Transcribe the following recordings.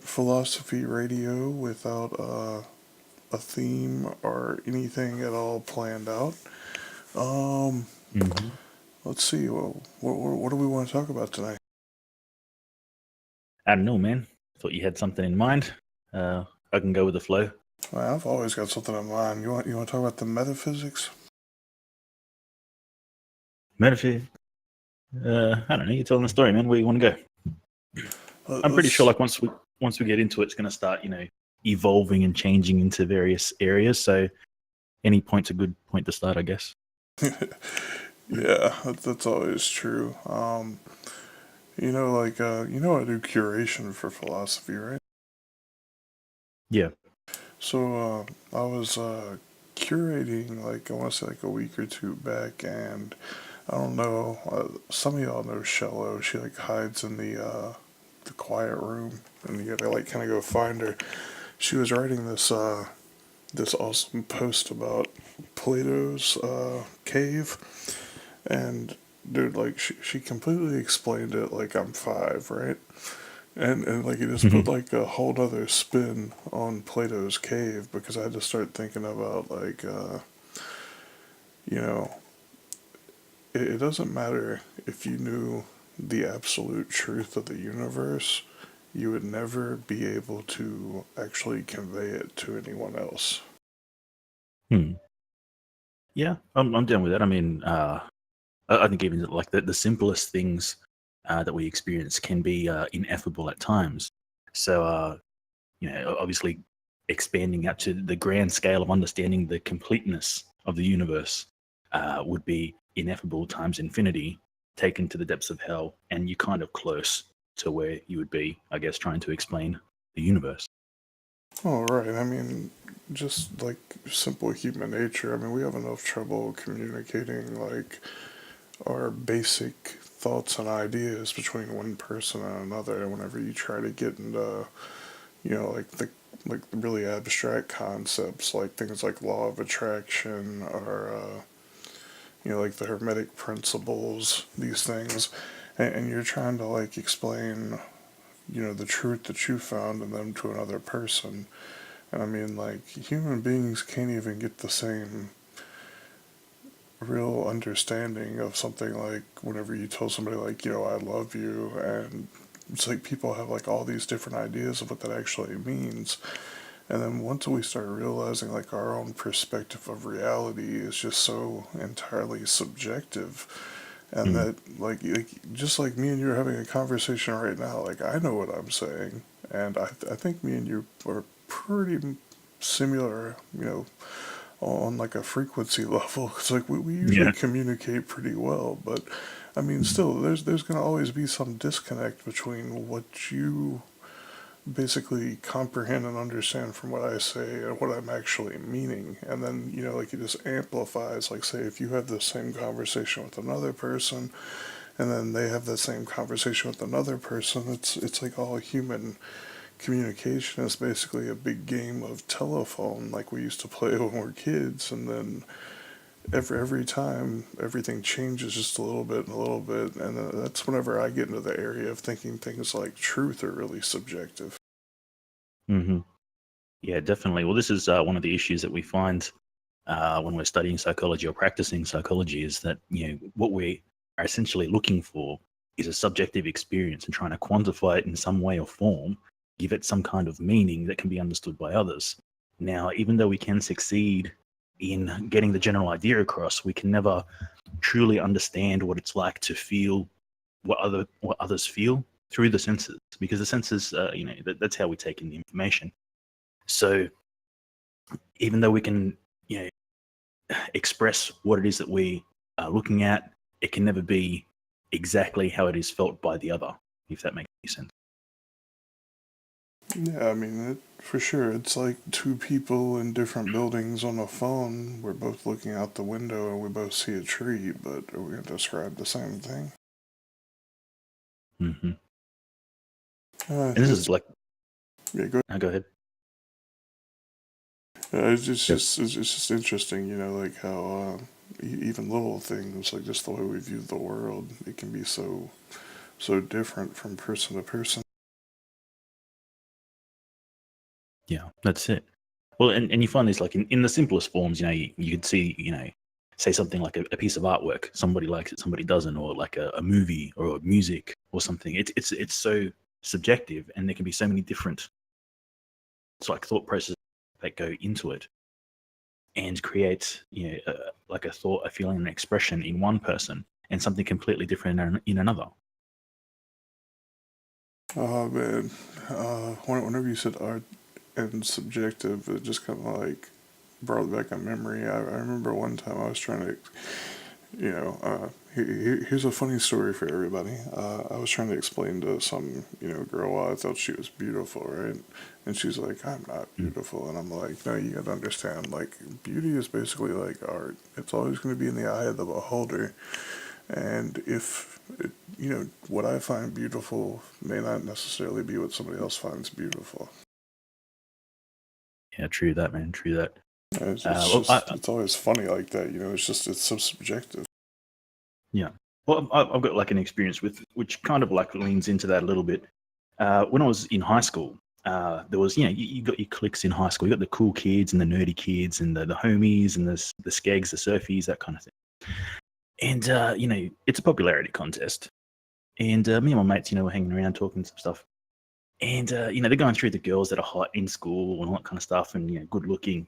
Philosophy Radio without a theme or anything at all planned out. Um, Hmm. let's see. Well, what do we want to talk about tonight? I don't know, man. Thought you had something in mind. I can go with the flow. Well, I've always got something in mind. You want to talk about the metaphysics? Metaphysics. I don't know. You're telling the story, man. Where you want to go? I'm pretty sure, Let's. like once we get into it, it's going to start, evolving and changing into various areas. So any point's a good point to start, I guess. Yeah, that's always true. I do curation for philosophy, right? Yeah. So I was curating, like I want to say like a week or two back, and I don't know. Some of y'all know Shello. She like hides in the quiet room, and you gotta like kind of go find her. She was writing this awesome post about Plato's cave, and dude, like she completely explained it like I'm five, right? And like it just put Hmm. like a whole other spin on Plato's cave because I had to start thinking about like you know it doesn't matter if you knew the absolute truth of the universe, you would never be able to actually convey it to anyone else. Hmm. Yeah, I'm down with that. I mean, I think even like the simplest things that we experience can be ineffable at times. So, obviously expanding out to the grand scale of understanding the completeness of the universe would be ineffable times infinity taken to the depths of hell, and you're kind of close to where you would be, I guess, trying to explain the universe. Oh, right. I mean, just like simple human nature. I mean, we have enough trouble communicating like our basic thoughts and ideas between one person and another. And whenever you try to get into, like the really abstract concepts, like things like law of attraction or like the hermetic principles, these things, and you're trying to like explain, the truth that you found in them to another person. And I mean, like, human beings can't even get the same real understanding of something like whenever you tell somebody, like, I love you. And it's like people have, like, all these different ideas of what that actually means. And then once we start realizing, like, our own perspective of reality is just so entirely subjective. And Mm. that, just like me and you are having a conversation right now, like, I know what I'm saying. And I think me and you are pretty similar, on like a frequency level. Because like we usually Yeah. communicate pretty well, but I mean, still, there's gonna always be some disconnect between what you basically comprehend and understand from what I say and what I'm actually meaning. And then, like it just amplifies. Like, say, if you have the same conversation with another person and then they have the same conversation with another person, it's like all human communication is basically a big game of telephone like we used to play when we were kids. And then every time everything changes just a little bit and a little bit, and that's whenever I get into the area of thinking things like truth are really subjective. Hmm. Yeah, definitely. Well, this is one of the issues that we find when we're studying psychology or practicing psychology is that what we are essentially looking for is a subjective experience and trying to quantify it in some way or form, give it some kind of meaning that can be understood by others. Now, even though we can succeed in getting the general idea across, we can never truly understand what it's like to feel what others feel through the senses, because the senses, that's how we take in the information. So even though we can, you know, express what it is that we are looking at, it can never be exactly how it is felt by the other, if that makes any sense. Yeah, I mean, for sure. It's like two people in different buildings on a phone. We're both looking out the window and we both see a tree, but are we going to describe the same thing? Hmm. Uh, And this is it's, like, yeah, go go ahead. Yep. it's just interesting, like how even little things, like just the way we view the world, it can be so different from person to person. Yeah, that's it. Well, and you find this like in the simplest forms, you could see, say something like a piece of artwork, somebody likes it, somebody doesn't, or like a movie or music or something. It's so subjective, and there can be so many different like thought processes that go into it and create, like a thought, a feeling, an expression in one person, and something completely different in another. Oh man, whenever you said art and subjective, it just kind of like brought back a memory. I remember one time I was trying to, here's a funny story for everybody. I was trying to explain to some, girl why I thought she was beautiful, right? And she's like, I'm not Mm. beautiful. And I'm like, no, you gotta understand, like, beauty is basically like art. It's always going to be in the eye of the beholder. And if, what I find beautiful may not necessarily be what somebody else finds beautiful. Yeah, true that, man. True that. It's Well, just, it's always funny like that, it's so subjective. yeah. Well, I've got like an experience with which kind of like leans into that a little bit. When I was in high school, there was, you got your cliques in high school. You got the cool kids and the nerdy kids and the homies and the skegs, the surfies, that kind of thing. And, it's a popularity contest. And me and my mates, were hanging around talking some stuff. And, they're going through the girls that are hot in school and all that kind of stuff and, good looking.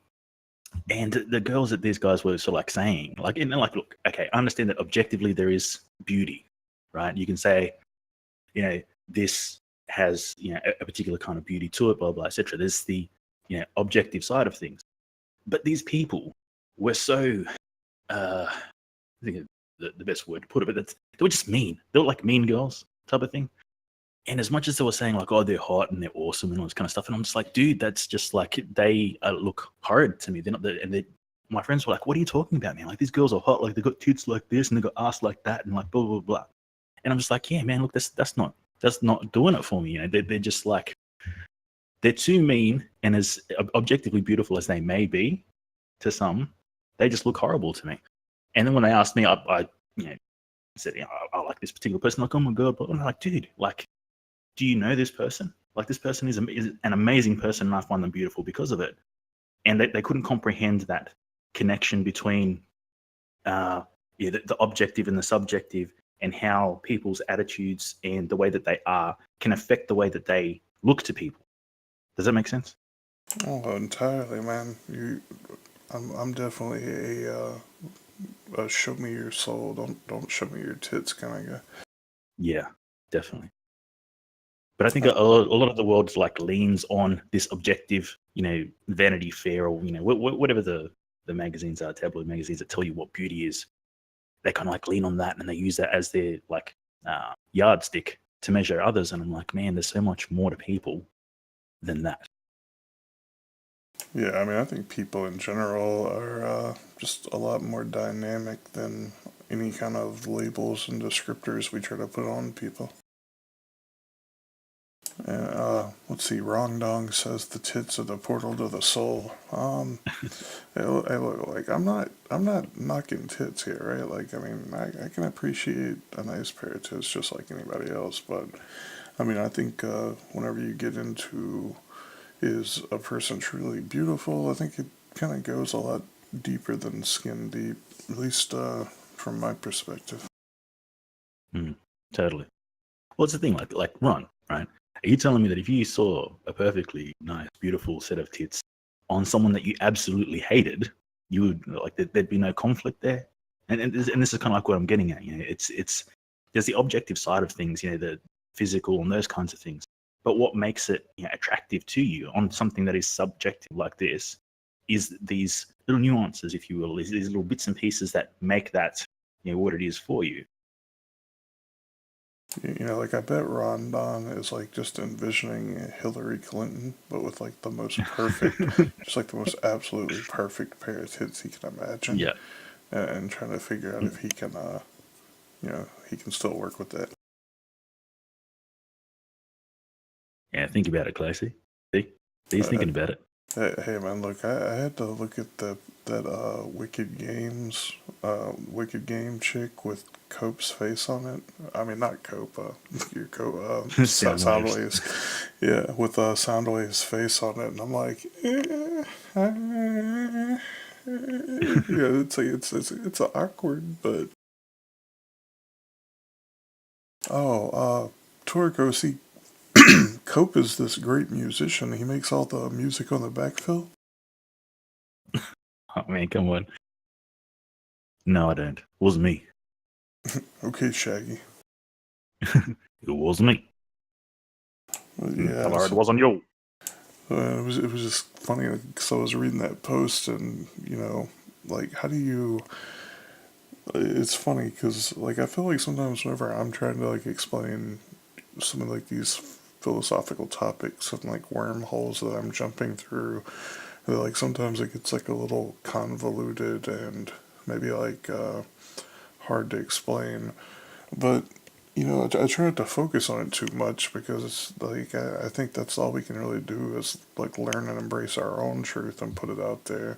And the girls that these guys were sort of like saying, like, and like, look, okay, I understand that objectively there is beauty, right? You can say, this has, a particular kind of beauty to it, blah, blah, etc. There's the, objective side of things. But these people were so, I think the best word to put it, but they were just mean. They were like mean girls type of thing. And as much as they were saying like, oh, they're hot and they're awesome and all this kind of stuff, and I'm just like, dude, that's just like they look horrid to me. They're not, my friends were like, what are you talking about, man? Like these girls are hot, like they got tits like this and they got ass like that, and like blah blah blah. And I'm just like, yeah, man, look, that's not doing it for me. They're just like they're too mean, and as objectively beautiful as they may be to some, they just look horrible to me. And then when they asked me, I said, I like this particular person. Like, oh my god, but I'm like, dude, like, do you know this person? Like, this person is an amazing person, and I find them beautiful because of it. And they couldn't comprehend that connection between, the objective and the subjective, and how people's attitudes and the way that they are can affect the way that they look to people. Does that make sense? Oh, entirely, man. I'm definitely a show me your soul, don't show me your tits kind of guy. Yeah, definitely. But I think a lot of the world like leans on this objective, Vanity Fair, or whatever the magazines are, tabloid magazines that tell you what beauty is. They kind of like lean on that, and they use that as their like yardstick to measure others. And I'm like, man, there's so much more to people than that. Yeah, I mean, I think people in general are just a lot more dynamic than any kind of labels and descriptors we try to put on people. And let's see, Rong Dong says the tits are the portal to the soul. Look, like I'm not knocking tits here, right? Like, I mean, I can appreciate a nice pair of tits just like anybody else, but I mean, I think whenever you get into is a person truly beautiful, I think it kind of goes a lot deeper than skin deep, at least from my perspective. Totally. Well, it's the thing, like Ron, right? Are you telling me that if you saw a perfectly nice, beautiful set of tits on someone that you absolutely hated, you would like there'd be no conflict there? And this is kind of like what I'm getting at. It's there's the objective side of things, the physical and those kinds of things. But what makes it attractive to you on something that is subjective like this is these little nuances, if you will, these little bits and pieces that make that what it is for you. Like I bet Ron Don is like just envisioning Hillary Clinton, but with like the most perfect, just like the most absolutely perfect pair of tits he can imagine, Yeah. and trying to figure out if he can, he can still work with that. Yeah, think about it, Classy. See? He's I, thinking about it. Hey man, look, I had to look at that Wicked Game chick with Cope's face on it. I mean, not Cope, your Cope, Sound waves. Soundwave's, yeah, with Soundwave's face on it, and I'm like, yeah, it's awkward, but oh, Toriko, see, Cope is this great musician. He makes all the music on the backfill. Oh man, come on. No, I don't. It was me. Okay, Shaggy. It was me. Yeah, Tell her it wasn't you. it was just funny because I was reading that post and like how do you? It's funny because like I feel like sometimes whenever I'm trying to like explain some of like these philosophical topics and like wormholes that I'm jumping through, that like sometimes it gets like a little convoluted and maybe like hard to explain. But I try not to focus on it too much because it's like I think that's all we can really do is like learn and embrace our own truth and put it out there,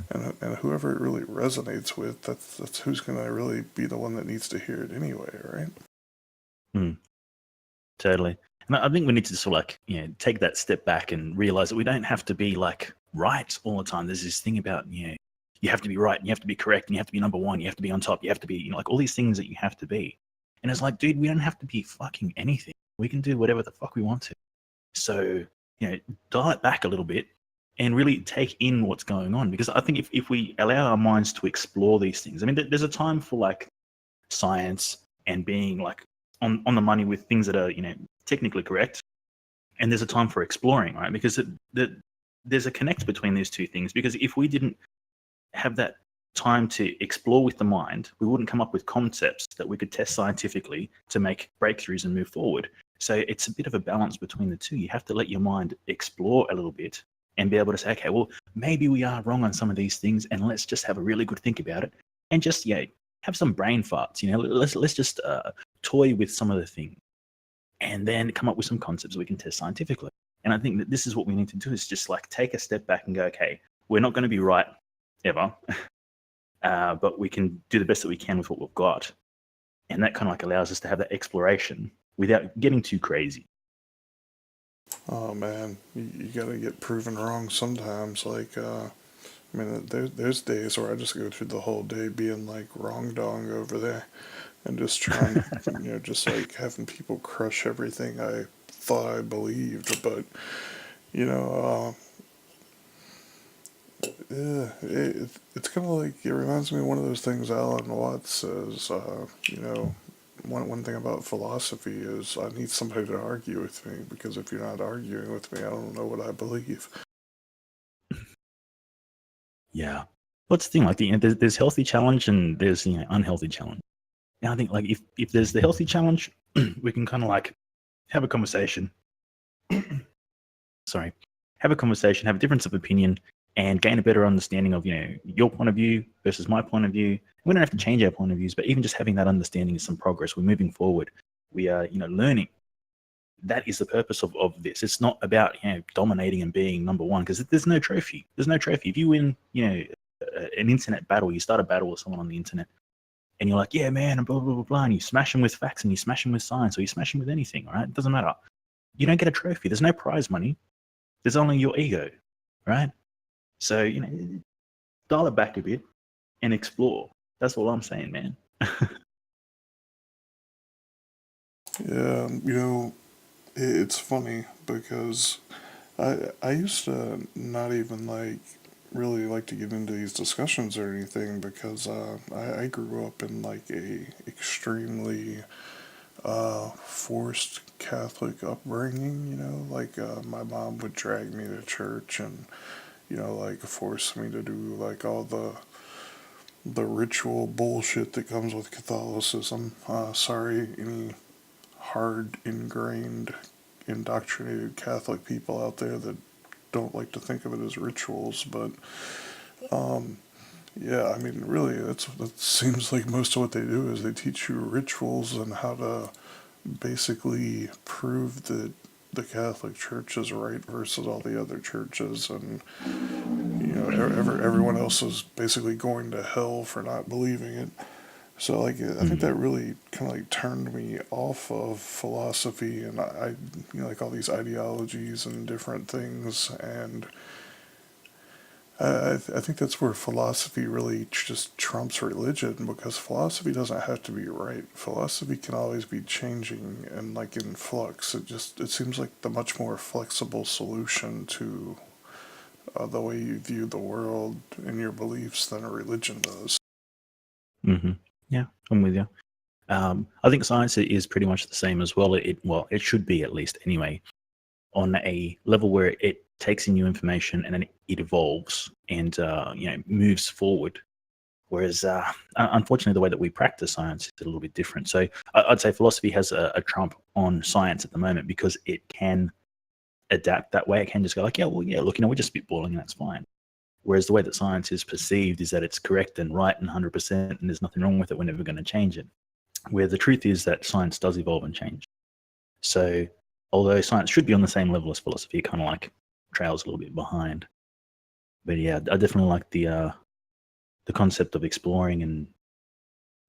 and whoever it really resonates with, that's who's gonna really be the one that needs to hear it anyway, right? Hmm, totally. And I think we need to sort of like, take that step back and realize that we don't have to be like right all the time. There's this thing about, you have to be right and you have to be correct and you have to be number one, you have to be on top, you have to be, like all these things that you have to be. And it's like, dude, we don't have to be fucking anything. We can do whatever the fuck we want to. So, dial it back a little bit and really take in what's going on. Because I think if we allow our minds to explore these things, I mean, there's a time for like science and being like on the money with things that are, technically correct. And there's a time for exploring, right? Because there's a connect between these two things. Because if we didn't have that time to explore with the mind, we wouldn't come up with concepts that we could test scientifically to make breakthroughs and move forward. So it's a bit of a balance between the two. You have to let your mind explore a little bit and be able to say, okay, well, maybe we are wrong on some of these things, and let's just have a really good think about it, and just have some brain farts. Let's just toy with some of the things, and then come up with some concepts we can test scientifically. And I think that this is what we need to do: is just like take a step back and go, okay, we're not going to be right ever, but we can do the best that we can with what we've got. And that kind of like allows us to have that exploration without getting too crazy. Oh man, you gotta get proven wrong sometimes. Like, I mean, there's days where I just go through the whole day being like wrong dong over there, and just trying to, just like having people crush everything I thought I believed. But you know, yeah, it's kind of like it reminds me of one of those things Alan Watts says. One thing about philosophy is I need somebody to argue with me because if you're not arguing with me, I don't know what I believe. Yeah. What's the thing? Like, there's healthy challenge and there's unhealthy challenge. And I think like if there's the healthy challenge, we can kind of like have a conversation. Sorry, have a conversation, have a difference of opinion, and gain a better understanding of your point of view versus my point of view. We don't have to change our point of views, but even just having that understanding is some progress. We're moving forward. We are learning. That is the purpose of this. It's not about dominating and being number one, because there's no trophy. There's no trophy. If you win an internet battle, you start a battle with someone on the internet, and you're like, yeah, man, and blah, blah, blah, blah, and you smash them with facts and you smash them with science or you smash them with anything, all right? It doesn't matter. You don't get a trophy. There's no prize money. There's only your ego, right? So, dial it back a bit and explore. That's all I'm saying, man. Yeah, it's funny because I used to not even like really like to get into these discussions or anything because I grew up in like a extremely forced Catholic upbringing. Like my mom would drag me to church and like force me to do like all the ritual bullshit that comes with Catholicism. Sorry, any hard ingrained indoctrinated Catholic people out there that don't like to think of it as rituals, but yeah, I mean, really, that seems like most of what they do is they teach you rituals and how to basically prove that the Catholic Church is right versus all the other churches, and everyone else is basically going to hell for not believing it. So like I think Mm. that really kind of like turned me off of philosophy, and like all these ideologies and different things, and I think that's where philosophy really just trumps religion, because philosophy doesn't have to be right. Philosophy can always be changing and like in flux. It seems like the much more flexible solution to the way you view the world and your beliefs than a religion does. Hmm. Yeah, I'm with you. I think science is pretty much the same as well. Well, it should be at least anyway, on a level where it takes in new information and then it evolves and moves forward. Whereas, unfortunately, the way that we practice science is a little bit different. So I'd say philosophy has a trump on science at the moment because it can adapt that way. It can just go like, yeah, well, yeah, look, we're just spitballing and that's fine. Whereas the way that science is perceived is that it's correct and right and 100%, and there's nothing wrong with it. We're never going to change it. Where the truth is that science does evolve and change. So although science should be on the same level as philosophy, it kind of like trails a little bit behind. But yeah, I definitely like the concept of exploring and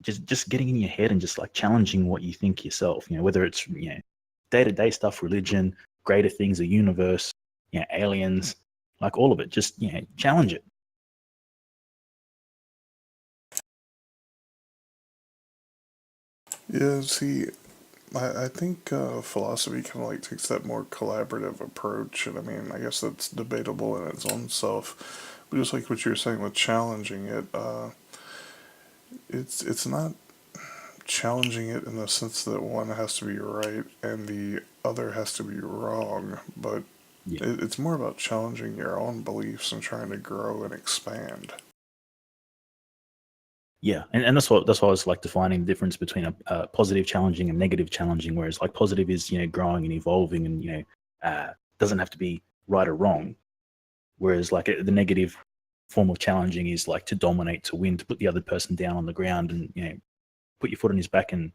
just getting in your head and just like challenging what you think yourself. Whether it's day to day stuff, religion, greater things, the universe, aliens, like all of it. Just challenge it. Yeah, see, I think philosophy kind of like takes that more collaborative approach, and I mean, I guess that's debatable in its own self. But just like what you're saying with challenging it, it's not challenging it in the sense that one has to be right and the other has to be wrong, but Yeah. it's more about challenging your own beliefs and trying to grow and expand. Yeah, and that's why I was like defining the difference between a positive challenging and negative challenging. Whereas like positive is growing and evolving and doesn't have to be right or wrong. Whereas like the negative form of challenging is like to dominate, to win, to put the other person down on the ground and put your foot on his back and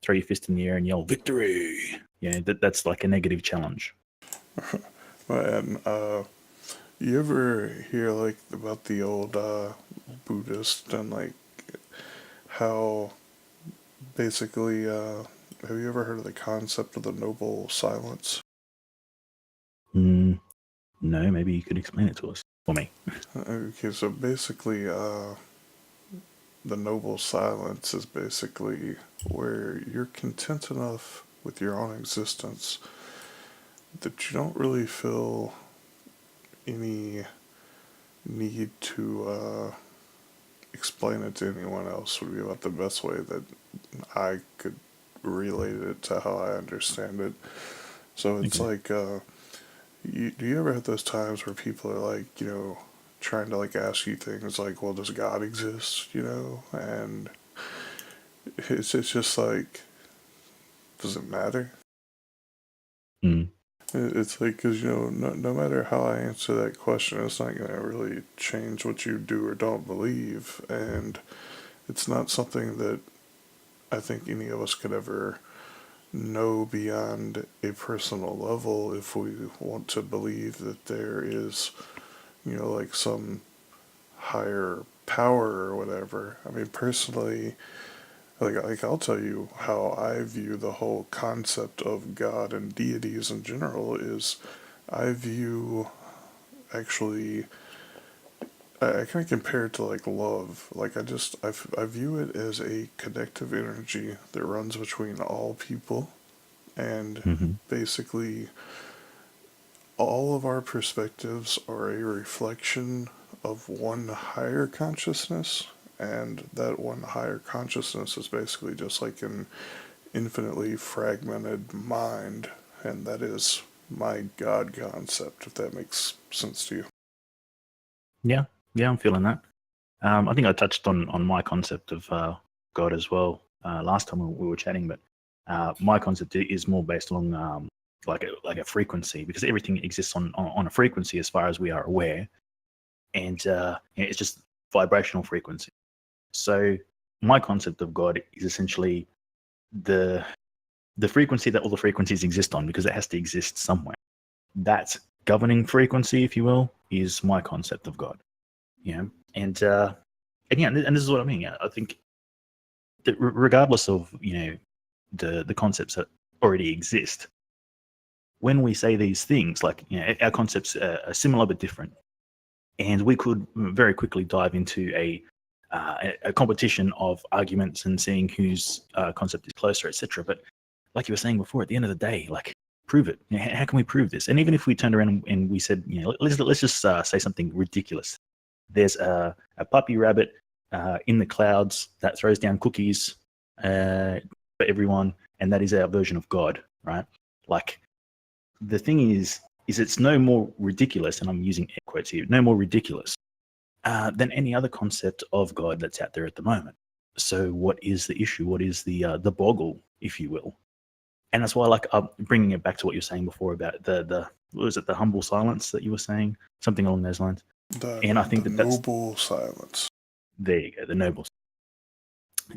throw your fist in the air and yell victory. That's like a negative challenge. And you ever hear like about the old Buddhist and like how basically have you ever heard of the concept of the noble silence? Mm, no, maybe you could explain it to us for me. Okay, so basically the noble silence is basically where you're content enough with your own existence that you don't really feel any need to explain it to anyone else, would be about the best way that I could relate it to how I understand it. So it's Okay. like, do you ever have those times where people are like, trying to like ask you things like, well, does God exist? And it's just like, does it matter? Mm, It's like, because, no matter how I answer that question, it's not going to really change what you do or don't believe. And it's not something that I think any of us could ever know beyond a personal level if we want to believe that there is, like some higher power or whatever. I mean, personally, like I'll tell you how I view the whole concept of God and deities in general is I view actually I kind of compare it to like love. Like I view it as a connective energy that runs between all people, and hmm basically all of our perspectives are a reflection of one higher consciousness, and that one higher consciousness is basically just like an infinitely fragmented mind, and that is my God concept, if that makes sense to you. Yeah, yeah, I'm feeling that. I think I touched on my concept of God as well last time we were chatting, but my concept is more based on like a frequency because everything exists on a frequency as far as we are aware, and it's just vibrational frequency. So my concept of God is essentially the the frequency that all the frequencies exist on, because it has to exist somewhere. That governing frequency, if you will, is my concept of God. And yeah, and this is what I mean. Yeah, I think that regardless of the concepts that already exist, when we say these things, like our concepts are similar but different, and we could very quickly dive into a competition of arguments and seeing whose concept is closer, etc. But like you were saying before, at the end of the day, like, prove it. How can we prove this? And even if we turned around and we said, let's just say something ridiculous. There's a puppy rabbit in the clouds that throws down cookies for everyone, and that is our version of God, right? Like, the thing is it's no more ridiculous, and I'm using air quotes here, no more ridiculous than any other concept of God that's out there at the moment. So what is the issue? What is the boggle, if you will? And that's why, like, bringing it back to what you were saying before about the what was it, the humble silence that you were saying, something along those lines. And I think the that's noble silence. There you go, the noble.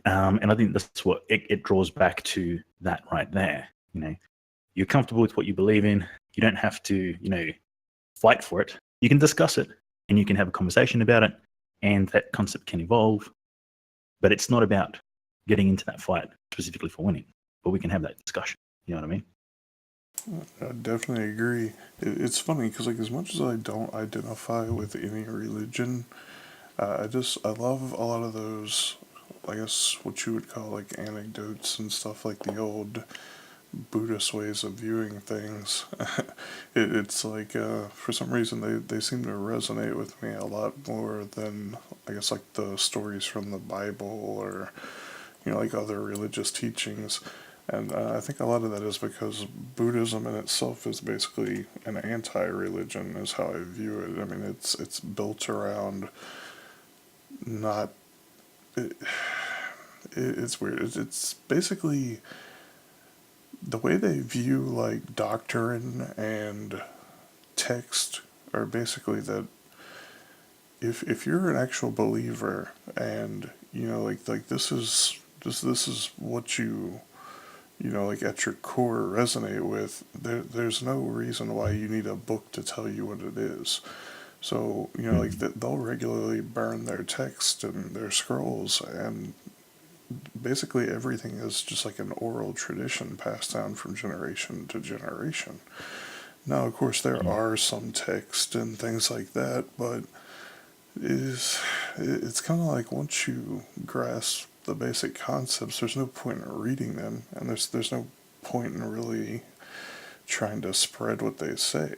And I think that's what it draws back to, that right there. You're comfortable with what you believe in. You don't have to, fight for it. You can discuss it, and you can have a conversation about it, and that concept can evolve. But it's not about getting into that fight specifically for winning. But we can have that discussion. You know what I mean? I definitely agree. It's funny because, like, as much as I don't identify with any religion, I love a lot of those, I guess, what you would call, like, anecdotes and stuff, like the old Buddhist ways of viewing things. It's like, for some reason, they seem to resonate with me a lot more than, I guess, like the stories from the Bible or, like other religious teachings. And I think a lot of that is because Buddhism in itself is basically an anti-religion, is how I view it. I mean, it's built around not. It's weird. It's basically the way they view, like, doctrine and text are basically that if you're an actual believer and like this is what you like at your core resonate with, there's no reason why you need a book to tell you what it is. So like they'll regularly burn their text and their scrolls, and basically everything is just like an oral tradition passed down from generation to generation. Now, of course, there are some text and things like that, but it's kind of like, once you grasp the basic concepts, there's no point in reading them, and there's no point in really trying to spread what they say.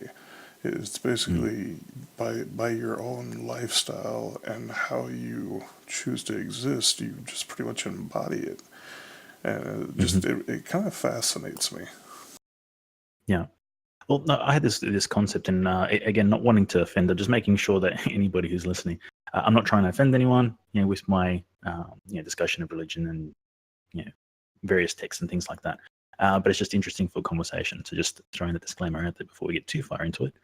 It's basically by your own lifestyle and how you choose to exist, you just pretty much embody it, and it kind of fascinates me. Yeah. Well, no, I had this concept, and again, not wanting to offend, just making sure that anybody who's listening, I'm not trying to offend anyone, with my discussion of religion and various texts and things like that. But it's just interesting for conversation. So just throwing the disclaimer out there before we get too far into it.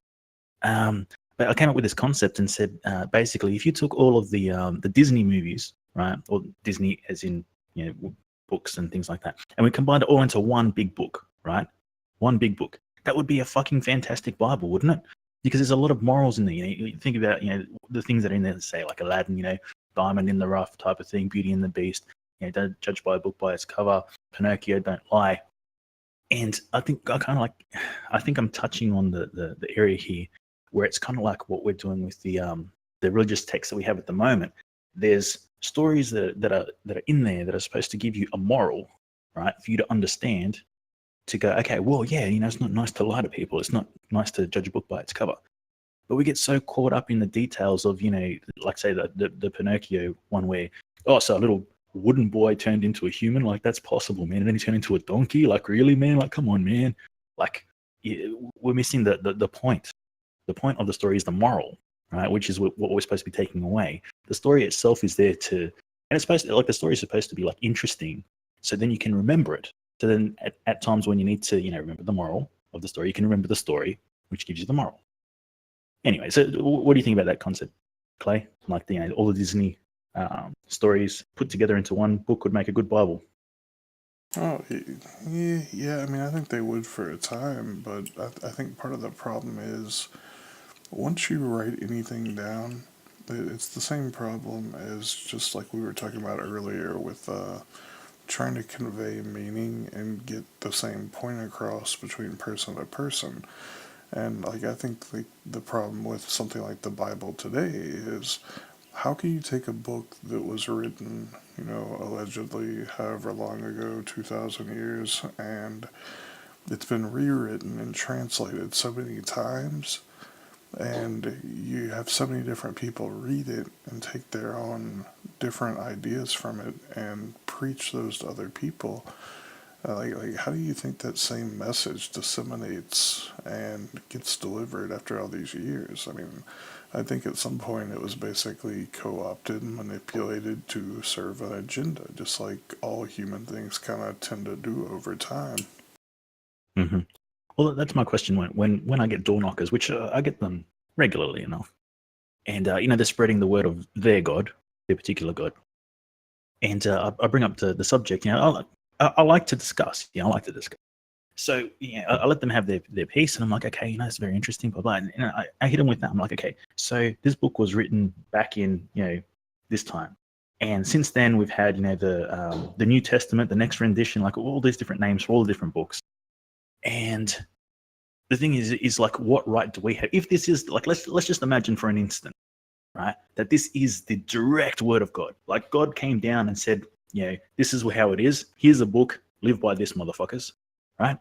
But I came up with this concept and said, basically, if you took all of the Disney movies, right, or Disney as in books and things like that, and we combined it all into one big book, right? One big book. That would be a fucking fantastic Bible, wouldn't it? Because there's a lot of morals in there. You think about the things that are in there, say like Aladdin, diamond in the rough type of thing, Beauty and the Beast. Don't judge by a book by its cover. Pinocchio, don't lie. And I think I'm touching on the area here where it's kind of like what we're doing with the religious texts that we have at the moment. There's stories that are in there that are supposed to give you a moral, right, for you to understand, to go, okay, well, yeah, it's not nice to lie to people. It's not nice to judge a book by its cover. But we get so caught up in the details of, like, say, the Pinocchio one where, so a little wooden boy turned into a human, like, that's possible, man. And then he turned into a donkey, like, really, man? Like, come on, man. Like, we're missing the point. The point of the story is the moral, right? Which is what we're supposed to be taking away. The story itself is there to, and it's supposed to, like, the story is supposed to be, like, interesting, so then you can remember it. So then at times when you need to, remember the moral of the story, you can remember the story, which gives you the moral. Anyway, so what do you think about that concept, Clay? Like, all the Disney stories put together into one book would make a good Bible. Oh, yeah, yeah. I mean, I think they would for a time, but I think part of the problem is once you write anything down, it's the same problem as just like we were talking about earlier with trying to convey meaning and get the same point across between person to person. And like I think the problem with something like the Bible today is how can you take a book that was written, allegedly however long ago, 2,000 years, and it's been rewritten and translated so many times, and you have so many different people read it and take their own different ideas from it and preach those to other people. How do you think that same message disseminates and gets delivered after all these years? I mean, I think at some point it was basically co opted and manipulated to serve an agenda, just like all human things kind of tend to do over time. Hmm. Well, that's my question when I get door knockers, which I get them regularly enough, and they're spreading the word of their God, their particular God, and I bring up the subject. I like to discuss. I like to discuss. So I let them have their piece, and I'm like, okay, it's very interesting, blah blah. And I hit them with that. I'm like, okay, so this book was written back in this time, and since then we've had the New Testament, the next rendition, like all these different names for all the different books. And the thing is like, what right do we have if this is like, let's just imagine for an instant, right, that this is the direct word of God. Like God came down and said, this is how it is. Here's a book. Live by this, motherfuckers, right?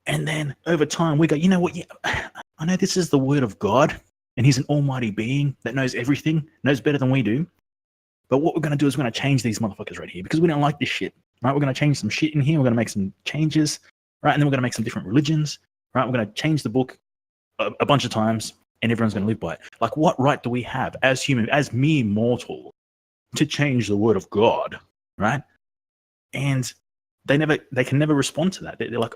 And then over time, we go, you know what? Yeah, I know this is the word of God, and He's an almighty being that knows everything, knows better than we do. But what we're going to do is we're going to change these motherfuckers right here because we don't like this shit, right? We're going to change some shit in here. We're going to make some changes, right? And then we're going to make some different religions, right? We're going to change the book a bunch of times, and everyone's going to live by it. Like, what right do we have as human, as mere mortal, to change the word of God, right? And they can never respond to that. They're like,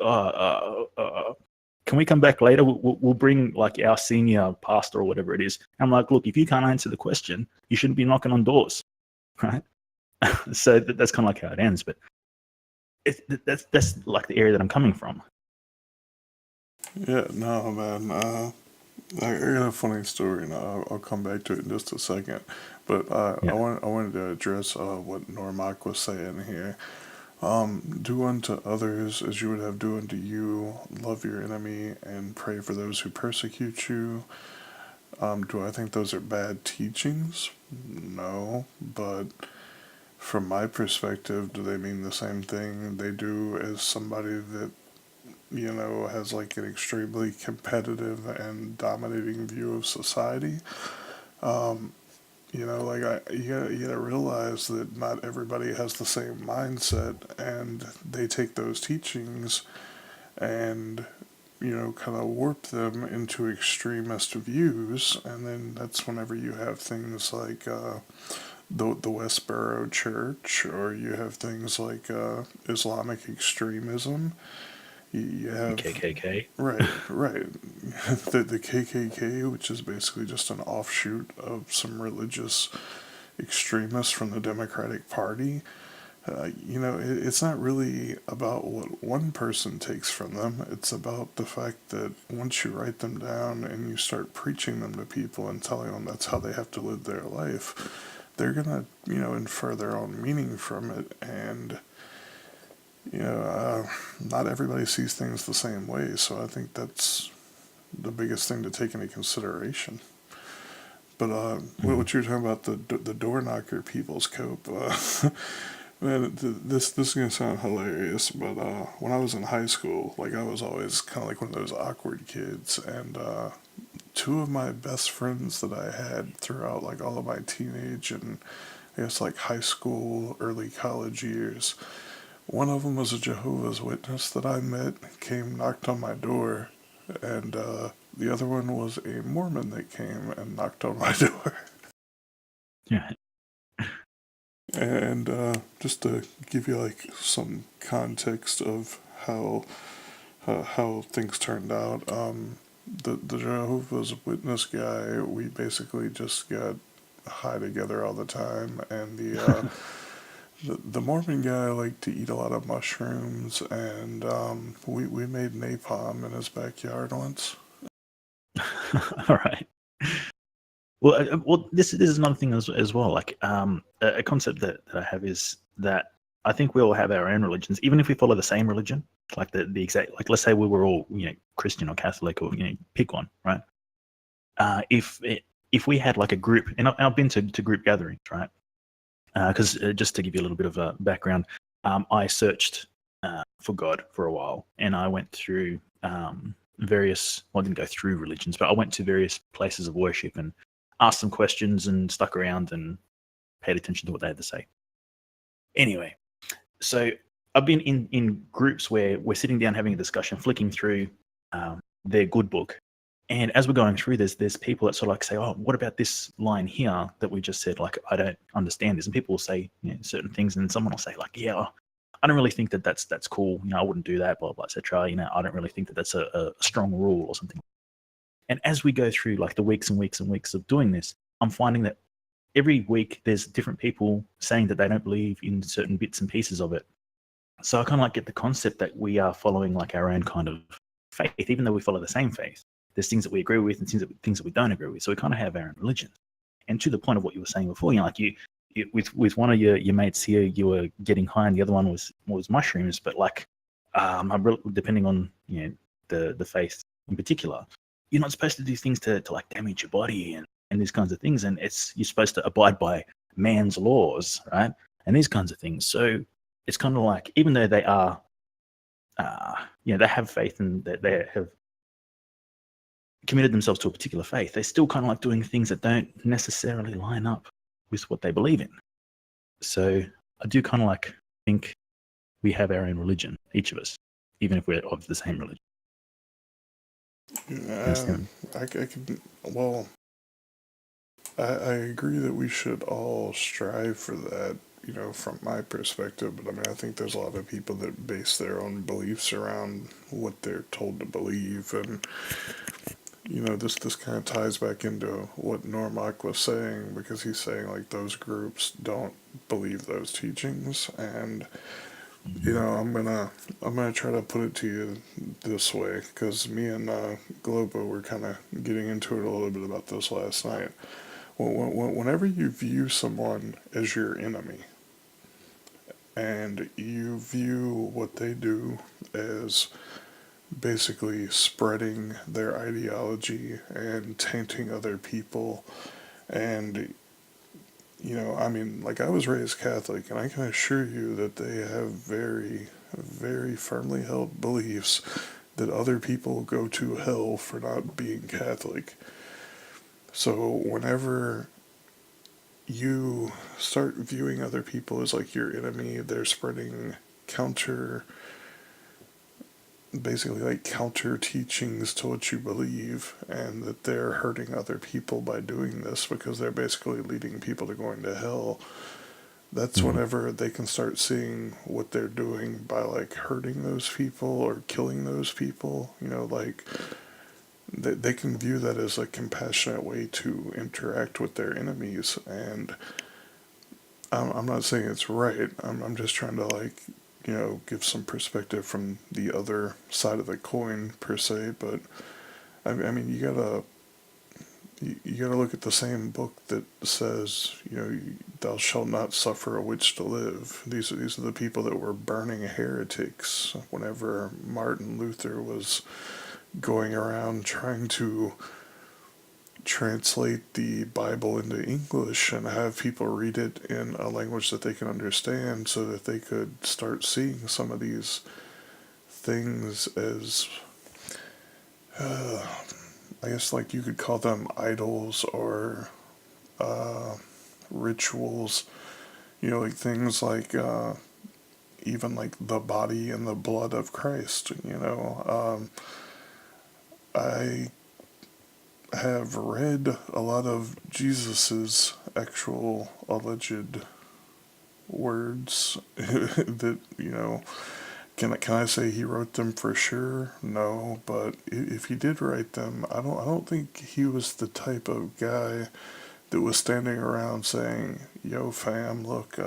can we come back later? We'll bring like our senior pastor or whatever it is. I'm like, look, if you can't answer the question, you shouldn't be knocking on doors, right? So that's kind of like how it ends. But that's like the area that I'm coming from. Yeah, no, man. I got a funny story, and I'll come back to it in just a second. But Yeah. I wanted to address what Normak was saying here. Do unto others as you would have do unto you. Love your enemy and pray for those who persecute you. Do I think those are bad teachings? No, but from my perspective, do they mean the same thing they do as somebody that has like an extremely competitive and dominating view of society? You gotta realize that not everybody has the same mindset, and they take those teachings and kind of warp them into extremist views, and then that's whenever you have things like the Westboro Church, or you have things like Islamic extremism. You The have KKK. right. The KKK, which is basically just an offshoot of some religious extremists from the Democratic Party. It's not really about what one person takes from them. It's about the fact that once you write them down and you start preaching them to people and telling them that's how they have to live their life, they're gonna, infer their own meaning from it. And not everybody sees things the same way. So I think that's the biggest thing to take into consideration. But Mhm. what you were talking about, the door knocker people's cope. Man, this is gonna sound hilarious, but when I was in high school, like I was always kind of like one of those awkward kids, and two of my best friends that I had throughout like all of my teenage and I guess like high school, early college years. One of them was a Jehovah's Witness that I met, came, knocked on my door, and the other one was a Mormon that came and knocked on my door. Yeah. And just to give you like some context of how things turned out, the Jehovah's Witness guy, we basically just got high together all the time, and the Mormon guy liked to eat a lot of mushrooms, and we made napalm in his backyard once. All right. Well, well, this is another thing as well. Like, a concept that I have is that I think we all have our own religions, even if we follow the same religion. Like the exact, like, let's say we were all Christian or Catholic, or pick one, right? If if we had like a group, and I've been to group gatherings, right? Because just to give you a little bit of a background, I searched for God for a while, and I went through various. Well, I didn't go through religions, but I went to various places of worship and asked some questions and stuck around and paid attention to what they had to say. Anyway, so I've been in groups where we're sitting down having a discussion, flicking through their good book, and as we're going through, there's people that sort of like say, "Oh, what about this line here that we just said? Like, I don't understand this." And people will say certain things, and someone will say, like, "Yeah, I don't really think that's cool. I wouldn't do that, blah blah, etc. I don't really think that that's a strong rule or something." And as we go through like the weeks and weeks and weeks of doing this, I'm finding that every week there's different people saying that they don't believe in certain bits and pieces of it. So I kind of like get the concept that we are following like our own kind of faith, even though we follow the same faith. There's things that we agree with and things that we don't agree with. So we kind of have our own religion. And to the point of what you were saying before, like you with one of your mates here, you were getting high, and the other one was mushrooms. But like, depending on the faith in particular, you're not supposed to do things to like damage your body and these kinds of things. And you're supposed to abide by man's laws, right? And these kinds of things. So it's kind of like, even though they are, they have faith and that they have committed themselves to a particular faith, they're still kind of like doing things that don't necessarily line up with what they believe in. So I do kind of like think we have our own religion, each of us, even if we're of the same religion. Understand? I can, well, I agree that we should all strive for that, from my perspective. But I mean, I think there's a lot of people that base their own beliefs around what they're told to believe. And, this kind of ties back into what Normak was saying, because he's saying like those groups don't believe those teachings. And, I'm gonna try to put it to you this way, because me and Globo were kind of getting into it a little bit about this last night. Whenever you view someone as your enemy, and you view what they do as basically spreading their ideology and tainting other people, and I mean, like, I was raised Catholic, and I can assure you that they have very, very firmly held beliefs that other people go to hell for not being Catholic. So whenever you start viewing other people as like your enemy, they're spreading counter, basically like counter teachings to what you believe, and that they're hurting other people by doing this because they're basically leading people to going to hell. That's whenever they can start seeing what they're doing by like hurting those people or killing those people. Like, they can view that as a compassionate way to interact with their enemies. And I'm not saying it's right. I'm just trying to like, give some perspective from the other side of the coin per se. But I mean, you gotta look at the same book that says, thou shalt not suffer a witch to live. These are the people that were burning heretics whenever Martin Luther was going around trying to translate the Bible into English and have people read it in a language that they can understand, so that they could start seeing some of these things as, I guess, like, you could call them idols or rituals, like things like, even like the body and the blood of Christ. I have read a lot of Jesus's actual alleged words that, can I say he wrote them for sure? No, but if he did write them, I don't think he was the type of guy that was standing around saying, "Yo, fam, look,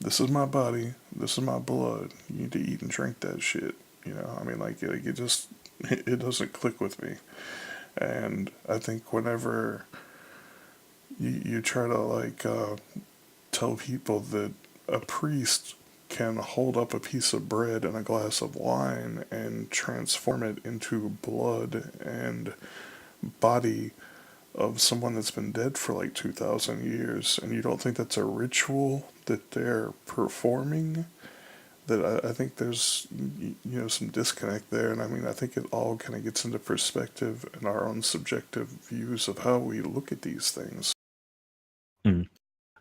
this is my body, this is my blood. You need to eat and drink that shit. I mean, like it just it doesn't click with me. And I think whenever you try to tell people that a priest can hold up a piece of bread and a glass of wine and transform it into blood and body of someone that's been dead for like 2,000 years, and you don't think that's a ritual that they're performing, that I think there's some disconnect there. And I mean, I think it all kind of gets into perspective and our own subjective views of how we look at these things. Mm.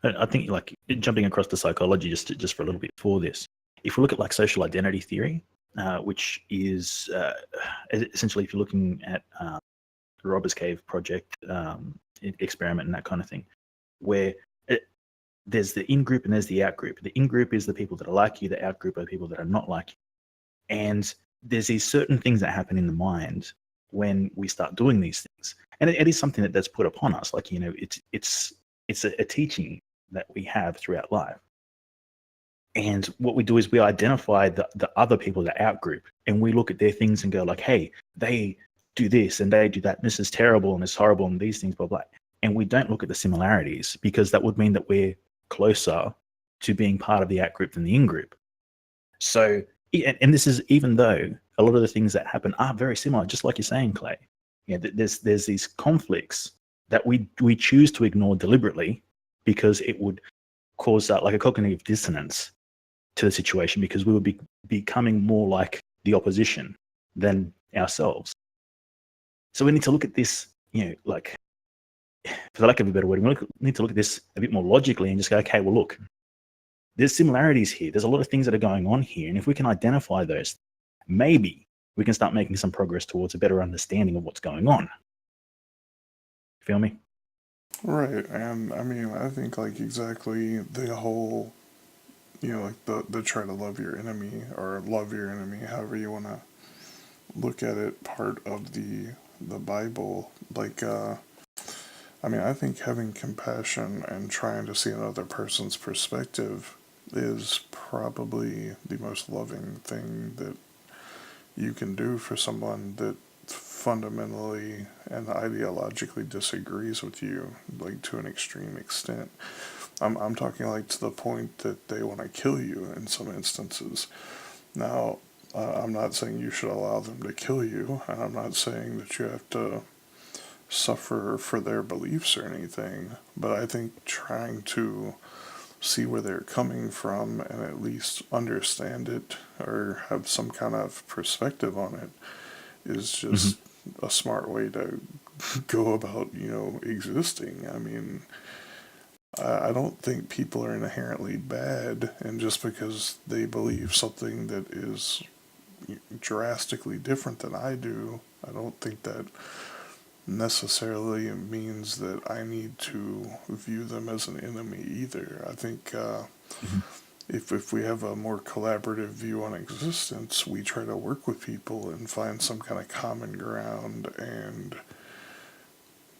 I think, like, jumping across to psychology just for a little bit for this, if we look at like social identity theory, which is essentially, if you're looking at the Robbers Cave project experiment and that kind of thing, where there's the in-group and there's the out-group. The in-group is the people that are like you, the out-group are the people that are not like you. And there's these certain things that happen in the mind when we start doing these things. And it is something that's put upon us. Like, it's a teaching that we have throughout life. And what we do is we identify the other people, the out-group, and we look at their things and go like, hey, they do this and they do that, and this is terrible and it's horrible and these things, blah, blah. And we don't look at the similarities, because that would mean that we're closer to being part of the out-group than the in-group. So, and this is even though a lot of the things that happen are very similar, just like you're saying, Clay. There's these conflicts that we choose to ignore deliberately, because it would cause like a cognitive dissonance to the situation, because we would be becoming more like the opposition than ourselves. So we need to look at this, like, for the lack of a better word, we need to look at this a bit more logically and just go, okay, well, look, there's similarities here. There's a lot of things that are going on here. And if we can identify those, maybe we can start making some progress towards a better understanding of what's going on. Feel me? Right. And I mean, I think like exactly the whole, like the try to love your enemy, or love your enemy, however you want to look at it, part of the Bible. Like, I mean, I think having compassion and trying to see another person's perspective is probably the most loving thing that you can do for someone that fundamentally and ideologically disagrees with you, like to an extreme extent. I'm talking like to the point that they want to kill you in some instances. Now, I'm not saying you should allow them to kill you, and I'm not saying that you have to suffer for their beliefs or anything, but I think trying to see where they're coming from and at least understand it or have some kind of perspective on it is just a smart way to go about, existing. I mean, I don't think people are inherently bad, and just because they believe something that is drastically different than I do, I don't think that necessarily means that I need to view them as an enemy either. I think if we have a more collaborative view on existence, we try to work with people and find some kind of common ground and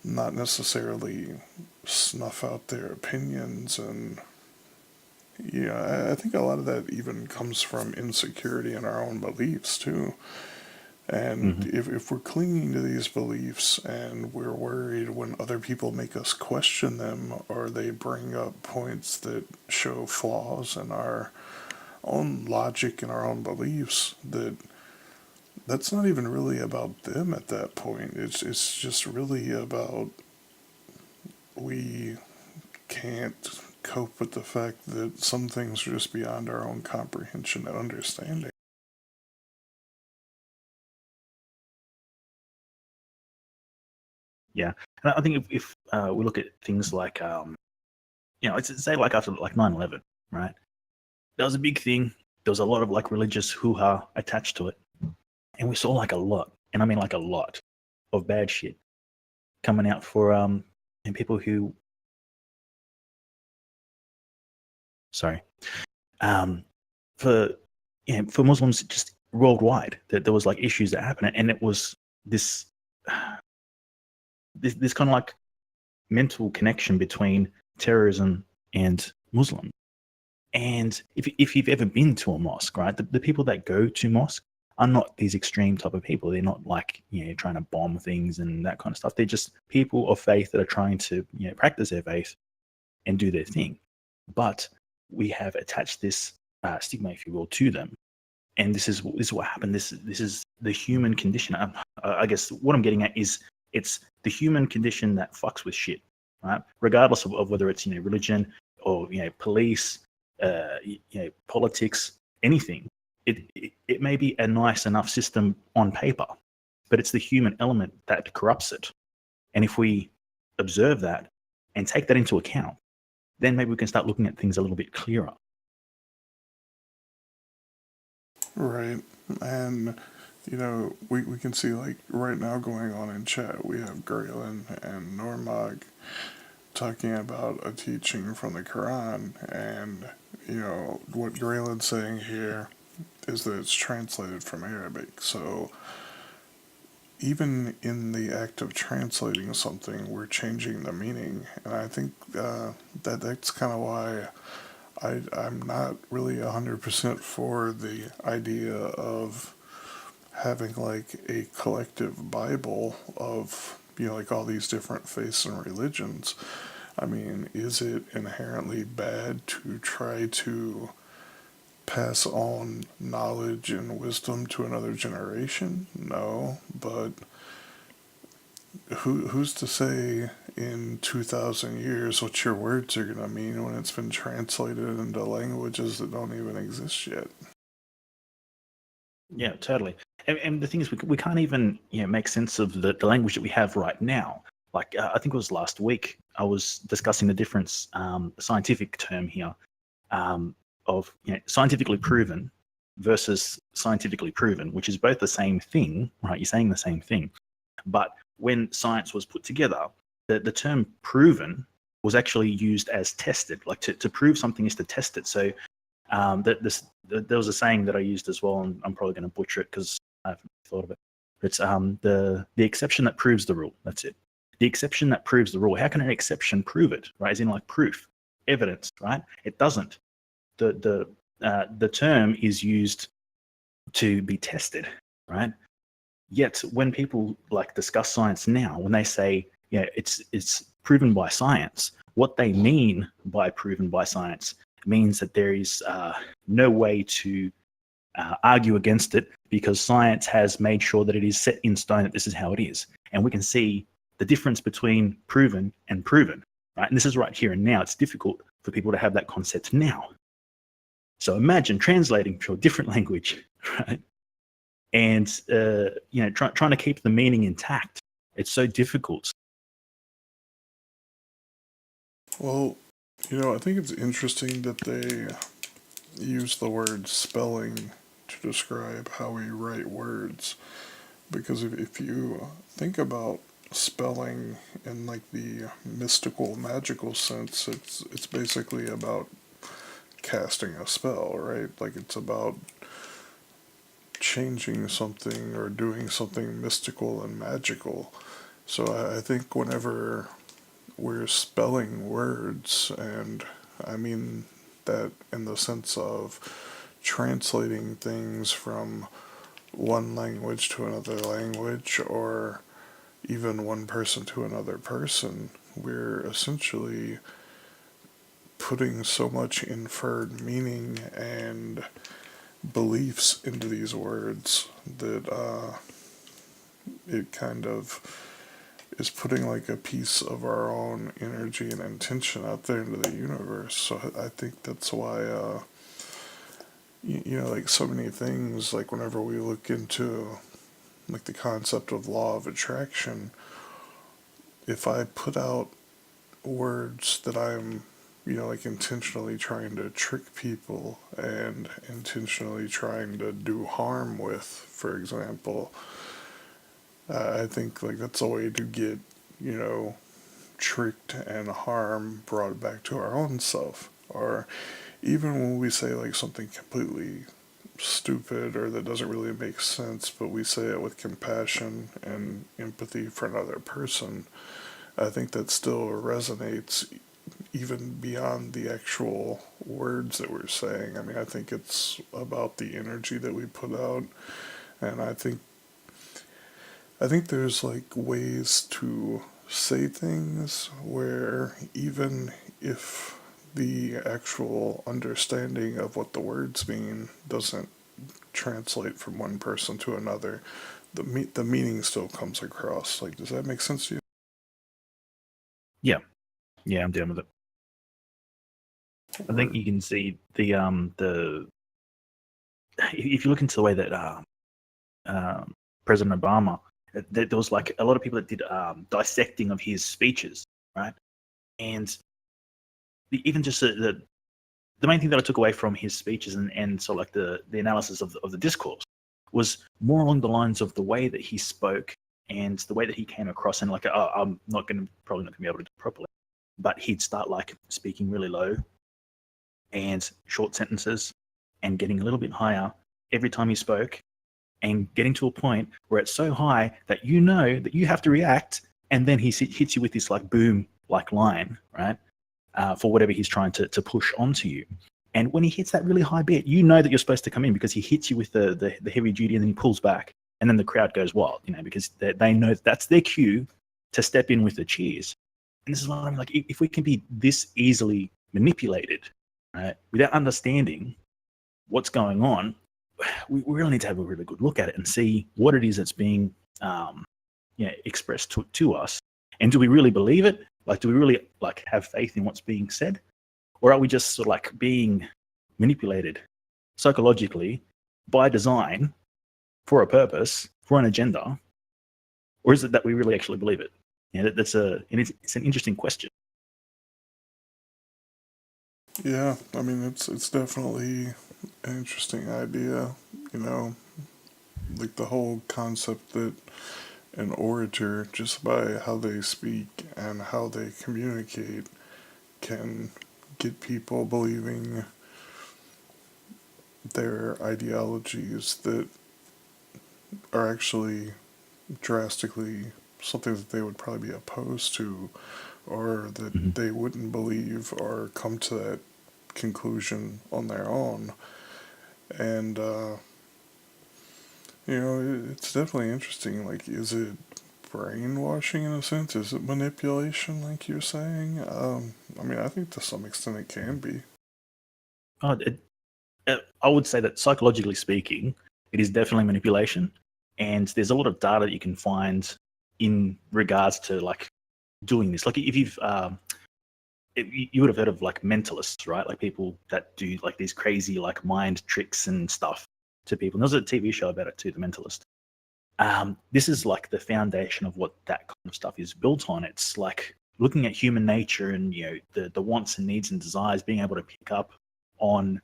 not necessarily snuff out their opinions. And I think a lot of that even comes from insecurity in our own beliefs too. And if we're clinging to these beliefs and we're worried when other people make us question them, or they bring up points that show flaws in our own logic and our own beliefs, that's not even really about them at that point. It's just really about we can't cope with the fact that some things are just beyond our own comprehension and understanding. Yeah. And I think if we look at things like, let's say like after like 9/11, right? That was a big thing. There was a lot of like religious hoo-ha attached to it. And we saw like a lot, and I mean like a lot, of bad shit coming out for and people who, sorry, for for Muslims just worldwide, that there was like issues that happened, and it was this this kind of like mental connection between terrorism and Muslim. And if you've ever been to a mosque, right, the people that go to mosque are not these extreme type of people. They're not like, trying to bomb things and that kind of stuff. They're just people of faith that are trying to, practice their faith and do their thing. But we have attached this stigma, if you will, to them. And this is what happened. This is the human condition. I guess what I'm getting at is it's the human condition that fucks with shit, right? Regardless of whether it's religion or police, politics, anything. It may be a nice enough system on paper, but it's the human element that corrupts it. And if we observe that and take that into account, then maybe we can start looking at things a little bit clearer. Right. And, we can see, like, right now going on in chat, we have Graylin and Normag talking about a teaching from the Quran. And, what Graylin's saying here is that it's translated from Arabic. So, even in the act of translating something, we're changing the meaning. And I think that's kind of why I'm not really 100% for the idea of having like a collective Bible of, like all these different faiths and religions. I mean, is it inherently bad to try to pass on knowledge and wisdom to another generation? No, but who's to say in 2,000 years what your words are going to mean when it's been translated into languages that don't even exist yet? Yeah, totally. And the thing is, we can't even make sense of the language that we have right now. Like I think it was last week I was discussing the difference, scientific term here, of scientifically proven versus scientifically proven, which is both the same thing, right? You're saying the same thing, but when science was put together, the term proven was actually used as tested. Like to prove something is to test it. So there was a saying that I used as well, and I'm probably going to butcher it because I haven't thought of it. It's the exception that proves the rule. That's it. The exception that proves the rule. How can an exception prove it? Right? As in like proof, evidence. Right? It doesn't. The term is used to be tested. Right? Yet when people like discuss science now, when they say it's proven by science, what they mean by proven by science means that there is no way to argue against it because science has made sure that it is set in stone that this is how it is. And we can see the difference between proven and proven, right? And this is right here and now. It's difficult for people to have that concept now. So imagine translating to a different language, right? And trying to keep the meaning intact. It's so difficult. Well, I think it's interesting that they use the word spelling to describe how we write words. Because if you think about spelling in like the mystical, magical sense, it's basically about casting a spell, right? Like it's about changing something or doing something mystical and magical. So I think whenever we're spelling words, and I mean that in the sense of translating things from one language to another language, or even one person to another person, we're essentially putting so much inferred meaning and beliefs into these words that it kind of is putting like a piece of our own energy and intention out there into the universe. So I think that's why, like so many things, like whenever we look into like the concept of law of attraction, if I put out words that I'm, like intentionally trying to trick people and intentionally trying to do harm with, for example, I think like that's a way to get, you know, tricked and harm brought back to our own self. Or even when we say like something completely stupid or that doesn't really make sense, but we say it with compassion and empathy for another person, I think that still resonates even beyond the actual words that we're saying. I mean, I think it's about the energy that we put out, and I think there's like ways to say things where even if the actual understanding of what the words mean doesn't translate from one person to another, the meaning still comes across. Like, does that make sense to you? Yeah, yeah, I'm down with it. I think you can see the if you look into the way that President Obama, there was like a lot of people that did dissecting of his speeches, right? And even just the main thing that I took away from his speeches and sort of like the analysis of the discourse was more along the lines of the way that he spoke and the way that he came across. And like, oh, I'm not going to probably not going to be able to do it properly, but he'd start like speaking really low and short sentences and getting a little bit higher every time he spoke and getting to a point where it's so high that you know that you have to react, and then he hits you with this like boom like line, right? For whatever he's trying to push onto you. And when he hits that really high bit, you know that you're supposed to come in because he hits you with the heavy duty and then he pulls back. And then the crowd goes wild, because they know that's their cue to step in with the cheers. And this is what I mean, like, if we can be this easily manipulated, right, without understanding what's going on, we really need to have a really good look at it and see what it is that's being expressed to us. And do we really believe it? Like, do we really like have faith in what's being said? Or are we just sort of like being manipulated psychologically by design for a purpose, for an agenda? Or is it that we really actually believe it? It's an interesting question. Yeah, I mean, it's definitely an interesting idea, you know, like the whole concept that an orator, just by how they speak and how they communicate, can get people believing their ideologies that are actually drastically something that they would probably be opposed to, or that Mhm. they wouldn't believe or come to that conclusion on their own. And it's definitely interesting. Like, is it brainwashing in a sense? Is it manipulation, like you're saying? I mean, I think to some extent it can be. Oh, I would say that psychologically speaking, it is definitely manipulation. And there's a lot of data that you can find in regards to like doing this. Like if you would have heard of like mentalists, right? Like people that do like these crazy like mind tricks and stuff to people. And there's a TV show about it too, The Mentalist. This is like the foundation of what that kind of stuff is built on. It's like looking at human nature and the wants and needs and desires, being able to pick up on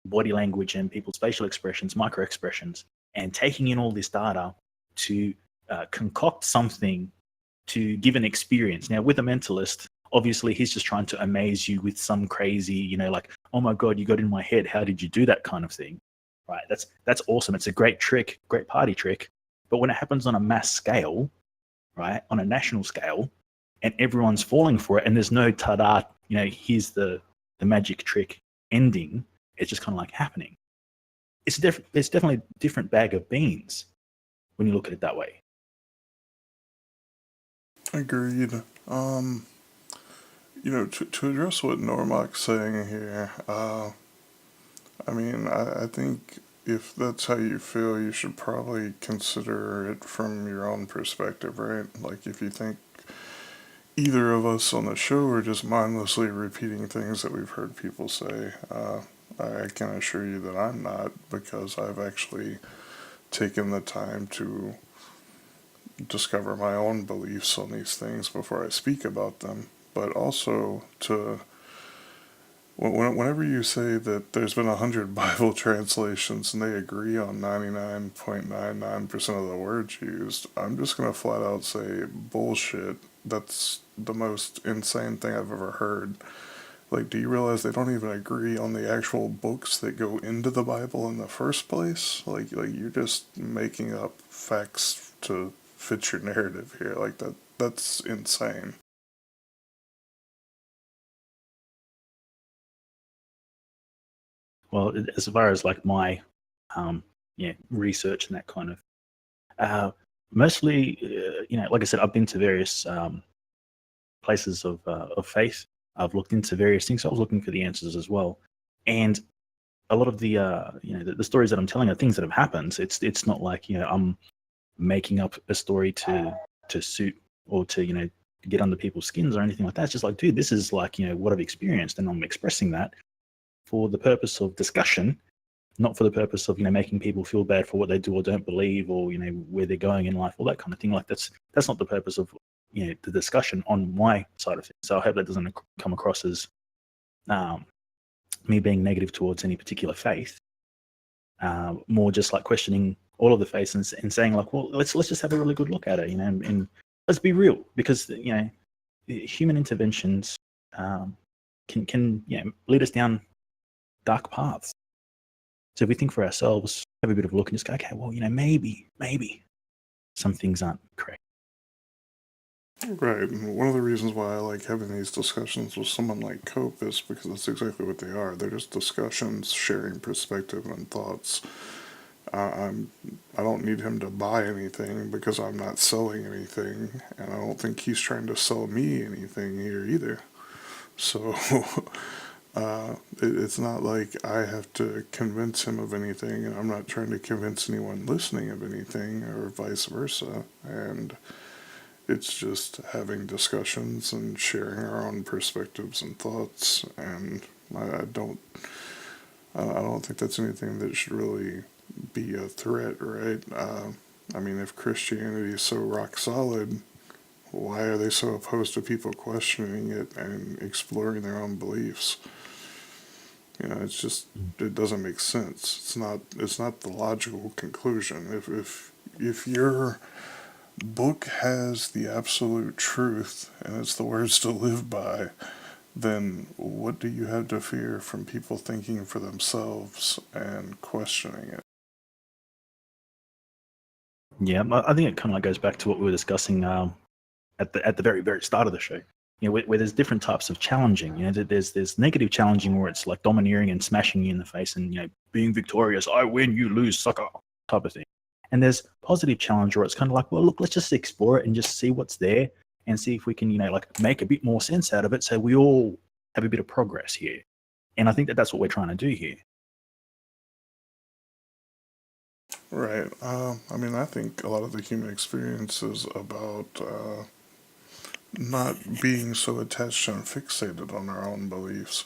body language and people's facial expressions, micro expressions, and taking in all this data to concoct something to give an experience. Now, with a mentalist, obviously he's just trying to amaze you with some crazy, like, oh my God, you got in my head. How did you do that kind of thing? Right. That's awesome. It's a great trick, great party trick. But when it happens on a mass scale, right, on a national scale, and everyone's falling for it, and there's no ta-da, here's the magic trick ending. It's just kind of like happening. It's definitely a different bag of beans when you look at it that way. Agreed. To address what Normok's saying here, I mean, I think if that's how you feel, you should probably consider it from your own perspective, right? Like, if you think either of us on the show are just mindlessly repeating things that we've heard people say, I can assure you that I'm not, because I've actually taken the time to discover my own beliefs on these things before I speak about them, but also to whenever you say that there's been 100 Bible translations and they agree on 99.99% of the words used, I'm just going to flat out say bullshit. That's the most insane thing I've ever heard. Like, do you realize they don't even agree on the actual books that go into the Bible in the first place? Like you're just making up facts to fit your narrative here. Like that's insane. Well, as far as like my research and that kind of mostly, like I said, I've been to various places of faith. I've looked into various things. So I was looking for the answers as well, and a lot of the stories that I'm telling are things that have happened. It's not like I'm making up a story to suit or to get under people's skins or anything like that. It's just like, dude, this is like what I've experienced, and I'm expressing that for the purpose of discussion, not for the purpose of making people feel bad for what they do or don't believe, or where they're going in life, all that kind of thing. Like that's not the purpose of the discussion on my side of things. So I hope that doesn't come across as me being negative towards any particular faith. More just like questioning all of the faiths and saying like, well, let's just have a really good look at it, and let's be real, because human interventions can lead us down dark paths. So if we think for ourselves, have a bit of a look and just go, okay, well, maybe some things aren't correct. Right, and one of the reasons why I like having these discussions with someone like Cope is because that's exactly what they are. They're just discussions, sharing perspective and thoughts. I'm I don't need him to buy anything because I'm not selling anything, and I don't think he's trying to sell me anything here either. So it's not like I have to convince him of anything, and I'm not trying to convince anyone listening of anything, or vice versa. And it's just having discussions and sharing our own perspectives and thoughts. And I don't I don't think that's anything that should really be a threat, right? I mean, if Christianity is so rock solid, why are they so opposed to people questioning it and exploring their own beliefs? It's just, it doesn't make sense. It's not the logical conclusion. If your book has the absolute truth and it's the words to live by, then what do you have to fear from people thinking for themselves and questioning it? Yeah, I think it kind of like goes back to what we were discussing at the very start of the show. Where there's different types of challenging. There's negative challenging where it's like domineering and smashing you in the face and being victorious. I win, you lose, sucker, type of thing. And there's positive challenge where it's kind of like, well, look, let's just explore it and just see what's there and see if we can like make a bit more sense out of it, so we all have a bit of progress here. And I think that that's what we're trying to do here. Right. I mean, I think a lot of the human experience is about not being so attached and fixated on our own beliefs.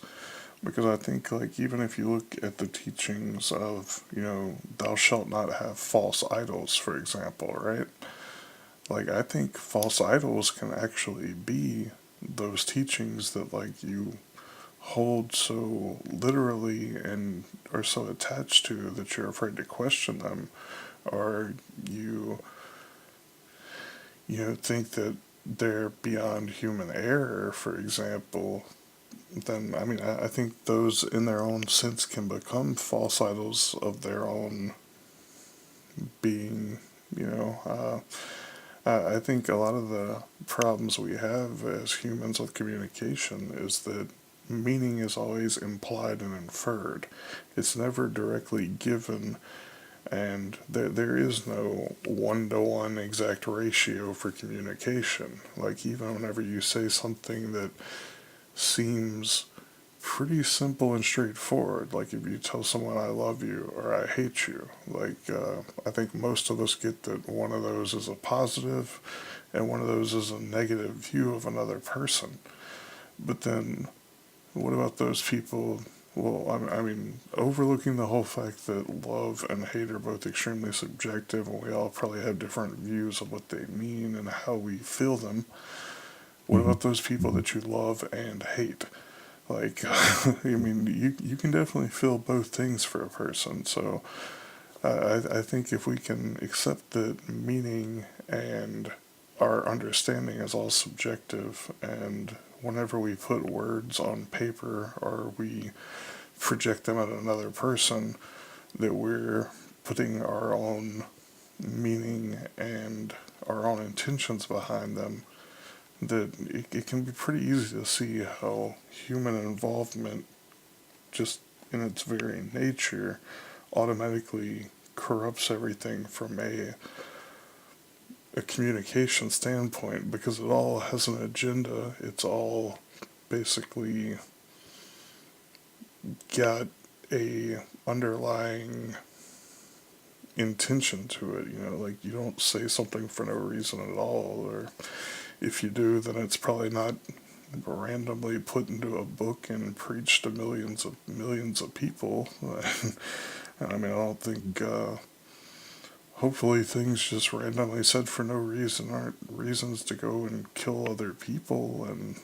Because I think, like, even if you look at the teachings of, thou shalt not have false idols, for example, right? Like, I think false idols can actually be those teachings that, like, you hold so literally and are so attached to that you're afraid to question them, or think that they're beyond human error, for example. Then, I mean, I think those in their own sense can become false idols of their own being. you know I think a lot of the problems we have as humans with communication is that meaning is always implied and inferred. It's never directly given, and there is no one-to-one exact ratio for communication. Like, even whenever you say something that seems pretty simple and straightforward, like if you tell someone I love you or I hate you, like I think most of us get that one of those is a positive and one of those is a negative view of another person. But then what about those people? Well, I mean, overlooking the whole fact that love and hate are both extremely subjective, and we all probably have different views of what they mean and how we feel them. What Hmm. about those people that you love and hate? Like, I mean, you can definitely feel both things for a person. So I think if we can accept that meaning and our understanding is all subjective, and whenever we put words on paper or we project them at another person, that we're putting our own meaning and our own intentions behind them, that it can be pretty easy to see how human involvement just in its very nature, automatically corrupts everything from a communication standpoint, because it all has an agenda. It's all basically got a underlying intention to it. Like, you don't say something for no reason at all, or if you do, then it's probably not randomly put into a book and preached to millions of people. I mean, I don't think. Hopefully, things just randomly said for no reason aren't reasons to go and kill other people. And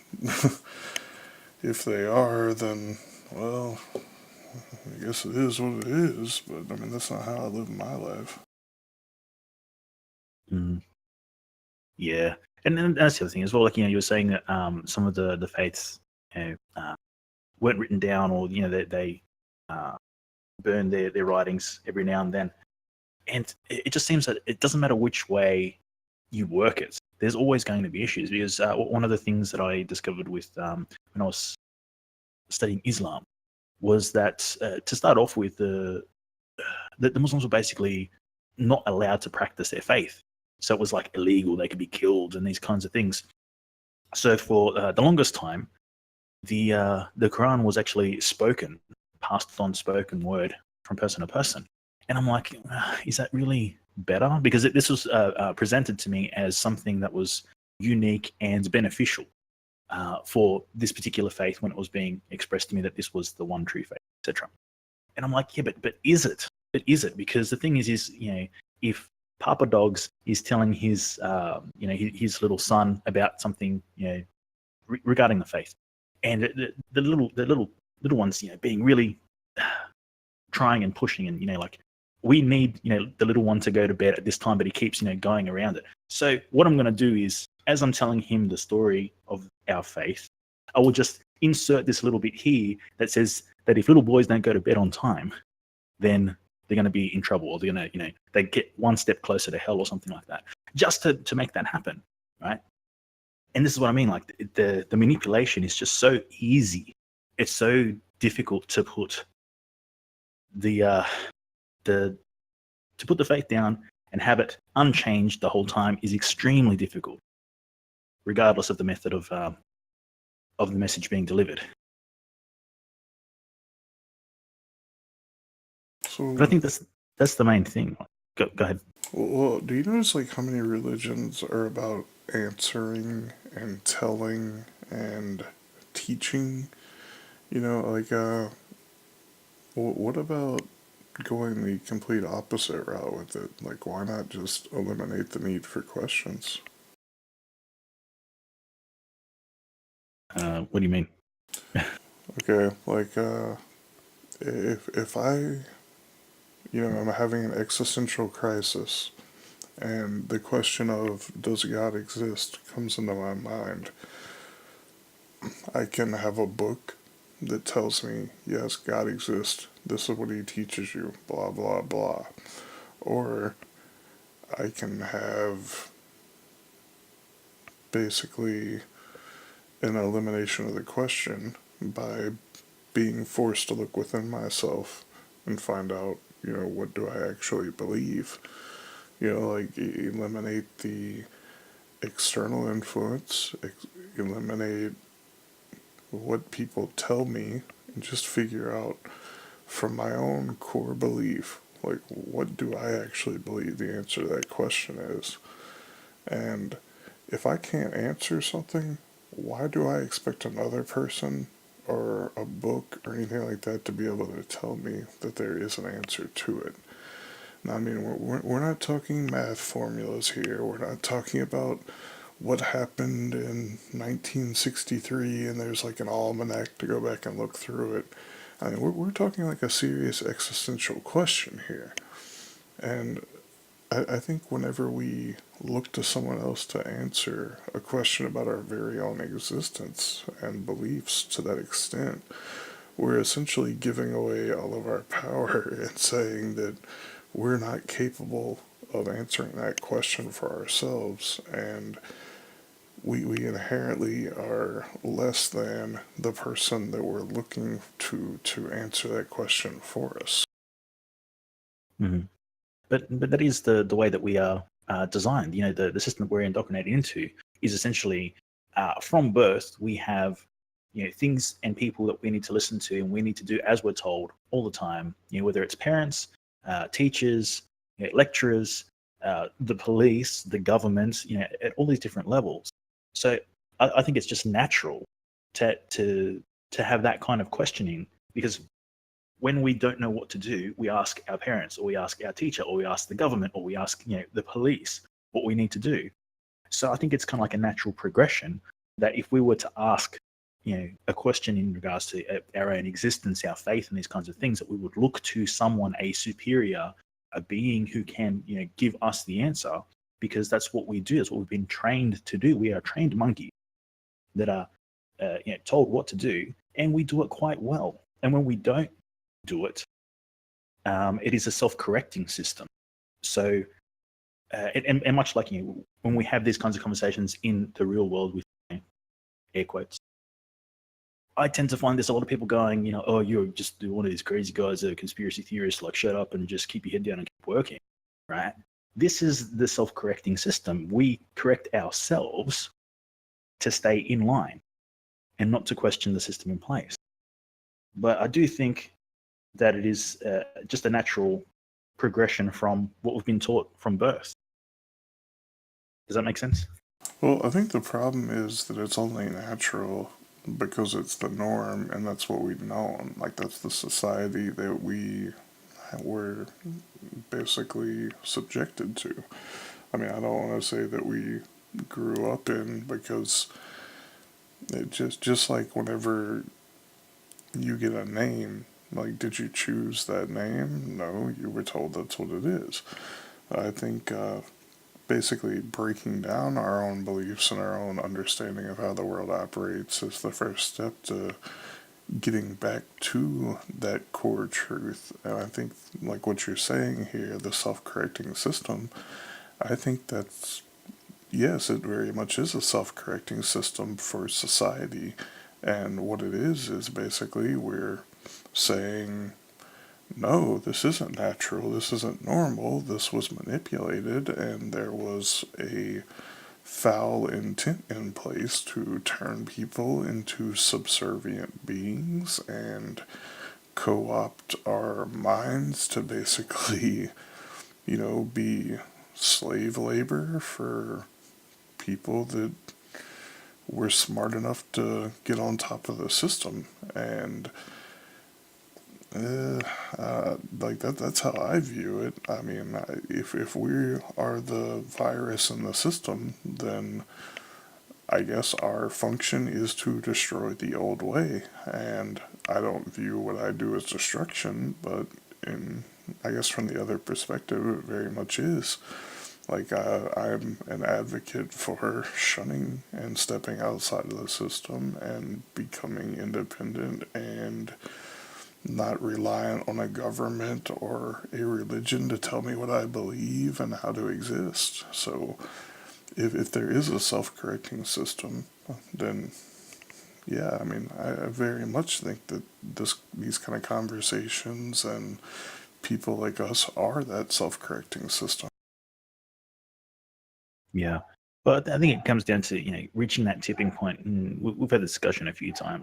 if they are, then, well, I guess it is what it is. But I mean, that's not how I live my life. Mm, yeah, and then that's the other thing as well. Like, you were saying that some of the faiths, weren't written down, or they uh, burn their writings every now and then. And it just seems that it doesn't matter which way you work it. There's always going to be issues, because one of the things that I discovered with when I was studying Islam was that, to start off with, the Muslims were basically not allowed to practice their faith. So it was like illegal; they could be killed and these kinds of things. So for the longest time, the Quran was actually spoken, passed on spoken word from person to person. And I'm like, is that really better? Because this was presented to me as something that was unique and beneficial for this particular faith, when it was being expressed to me that this was the one true faith, etc. And I'm like, yeah, but is it? But is it? Because the thing is, if Papa Dogs is telling his little son about something, regarding the faith, and the little ones, being really trying and pushing, and like, we need the little one to go to bed at this time, but he keeps going around it. So what I'm going to do is, as I'm telling him the story of our faith, I will just insert this little bit here that says that if little boys don't go to bed on time, then they're going to be in trouble, or they're going to they get one step closer to hell, or something like that, just to make that happen, right? And this is what I mean. Like, the manipulation is just so easy. It's so difficult to put the the to put the faith down and have it unchanged the whole time is extremely difficult, regardless of the method of the message being delivered. But I So, think that's the main thing. Go ahead. well, do you notice like how many religions are about answering and telling and teaching? Like, what about going the complete opposite route with it? Like, why not just eliminate the need for questions? What do you mean? Okay, like, if I'm having an existential crisis, and the question of does God exist comes into my mind, I can have a book that tells me, yes, God exists. This is what he teaches you, blah, blah, blah. Or I can have basically an elimination of the question by being forced to look within myself and find out, what do I actually believe? Like, eliminate the external influence, eliminate what people tell me, and just figure out from my own core belief, like, what do I actually believe the answer to that question is? And if I can't answer something, why do I expect another person or a book or anything like that to be able to tell me that there is an answer to it? Now, I mean, we're not talking math formulas here. We're not talking about what happened in 1963 and there's like an almanac to go back and look through it. I mean, we're talking like a serious existential question here. And I think whenever we look to someone else to answer a question about our very own existence and beliefs to that extent, we're essentially giving away all of our power and saying that we're not capable of answering that question for ourselves. And we inherently are less than the person that we're looking to answer that question for us. Mhm. But that is the way that we are designed. You know, the system that we're indoctrinated into is essentially from birth we have things and people that we need to listen to and we need to do as we're told all the time. You know, whether it's parents, teachers, lecturers, the police, the government. You know, at all these different levels. So I think it's just natural to have that kind of questioning because when we don't know what to do, we ask our parents or we ask our teacher or we ask the government or we ask the police what we need to do. So I think it's kind of like a natural progression that if we were to ask a question in regards to our own existence, our faith, and these kinds of things, that we would look to someone, a superior, a being who can give us the answer, because that's what we do. That's what we've been trained to do. We are trained monkeys that are told what to do, and we do it quite well. And when we don't do it, it is a self-correcting system. So, and much like when we have these kinds of conversations in the real world with air quotes, I tend to find there's a lot of people going, oh, you're just one of these crazy guys, a conspiracy theorist, like shut up and just keep your head down and keep working, right? This is the self-correcting system. We correct ourselves to stay in line and not to question the system in place. But I do think that it is just a natural progression from what we've been taught from birth. Does that make sense? Well, I think the problem is that it's only natural because it's the norm and that's what we've known. Like, that's the society that we were basically subjected to. I mean, I don't want to say that we grew up in, because it just like whenever you get a name, like, did you choose that name? No, you were told that's what it is. I think basically breaking down our own beliefs and our own understanding of how the world operates is the first step to getting back to that core truth. And I think, like what you're saying here, the self-correcting system, I think that's, yes, it very much is a self-correcting system for society. And what it is basically we're saying, no, this isn't natural, this isn't normal, this was manipulated, and there was a foul intent in place to turn people into subservient beings and co-opt our minds to basically, be slave labor for people that were smart enough to get on top of the system. And like that's how I view it. I mean, if we are the virus in the system, then I guess our function is to destroy the old way. And I don't view what I do as destruction, but I guess from the other perspective, it very much is. Like, I'm an advocate for shunning and stepping outside of the system and becoming independent and not reliant on a government or a religion to tell me what I believe and how to exist. So if there is a self-correcting system, then yeah, I mean, I very much think that these kind of conversations and people like us are that self-correcting system. Yeah. But I think it comes down to, reaching that tipping point. And we've had this discussion a few times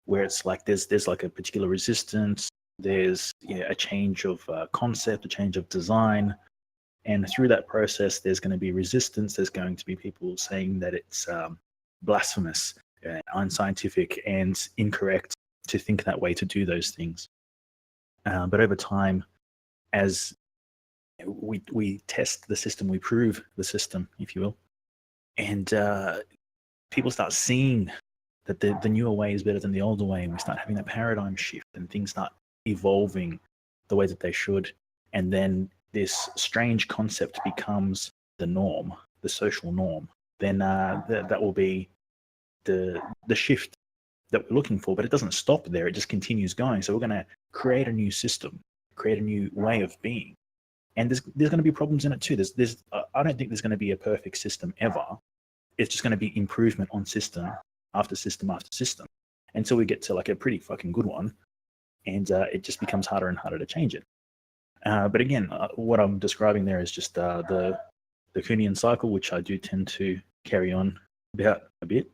where it's like there's like a particular resistance, there's a change of concept, a change of design. And through that process, there's going to be resistance. There's going to be people saying that it's blasphemous, unscientific, and incorrect to think that way, to do those things. But over time, as we test the system, we prove the system, if you will, and people start seeing that the newer way is better than the older way, and we start having that paradigm shift, and things start evolving the way that they should, and then this strange concept becomes the norm, the social norm. Then that will be the shift that we're looking for. But it doesn't stop there; it just continues going. So we're going to create a new system, create a new way of being, and there's going to be problems in it too. I don't think there's going to be a perfect system ever. it's just going to be improvement on system after system after system until we get to like a pretty fucking good one, and it just becomes harder and harder to change it. But again, what I'm describing there is just the Kuhnian cycle, which I do tend to carry on about a bit.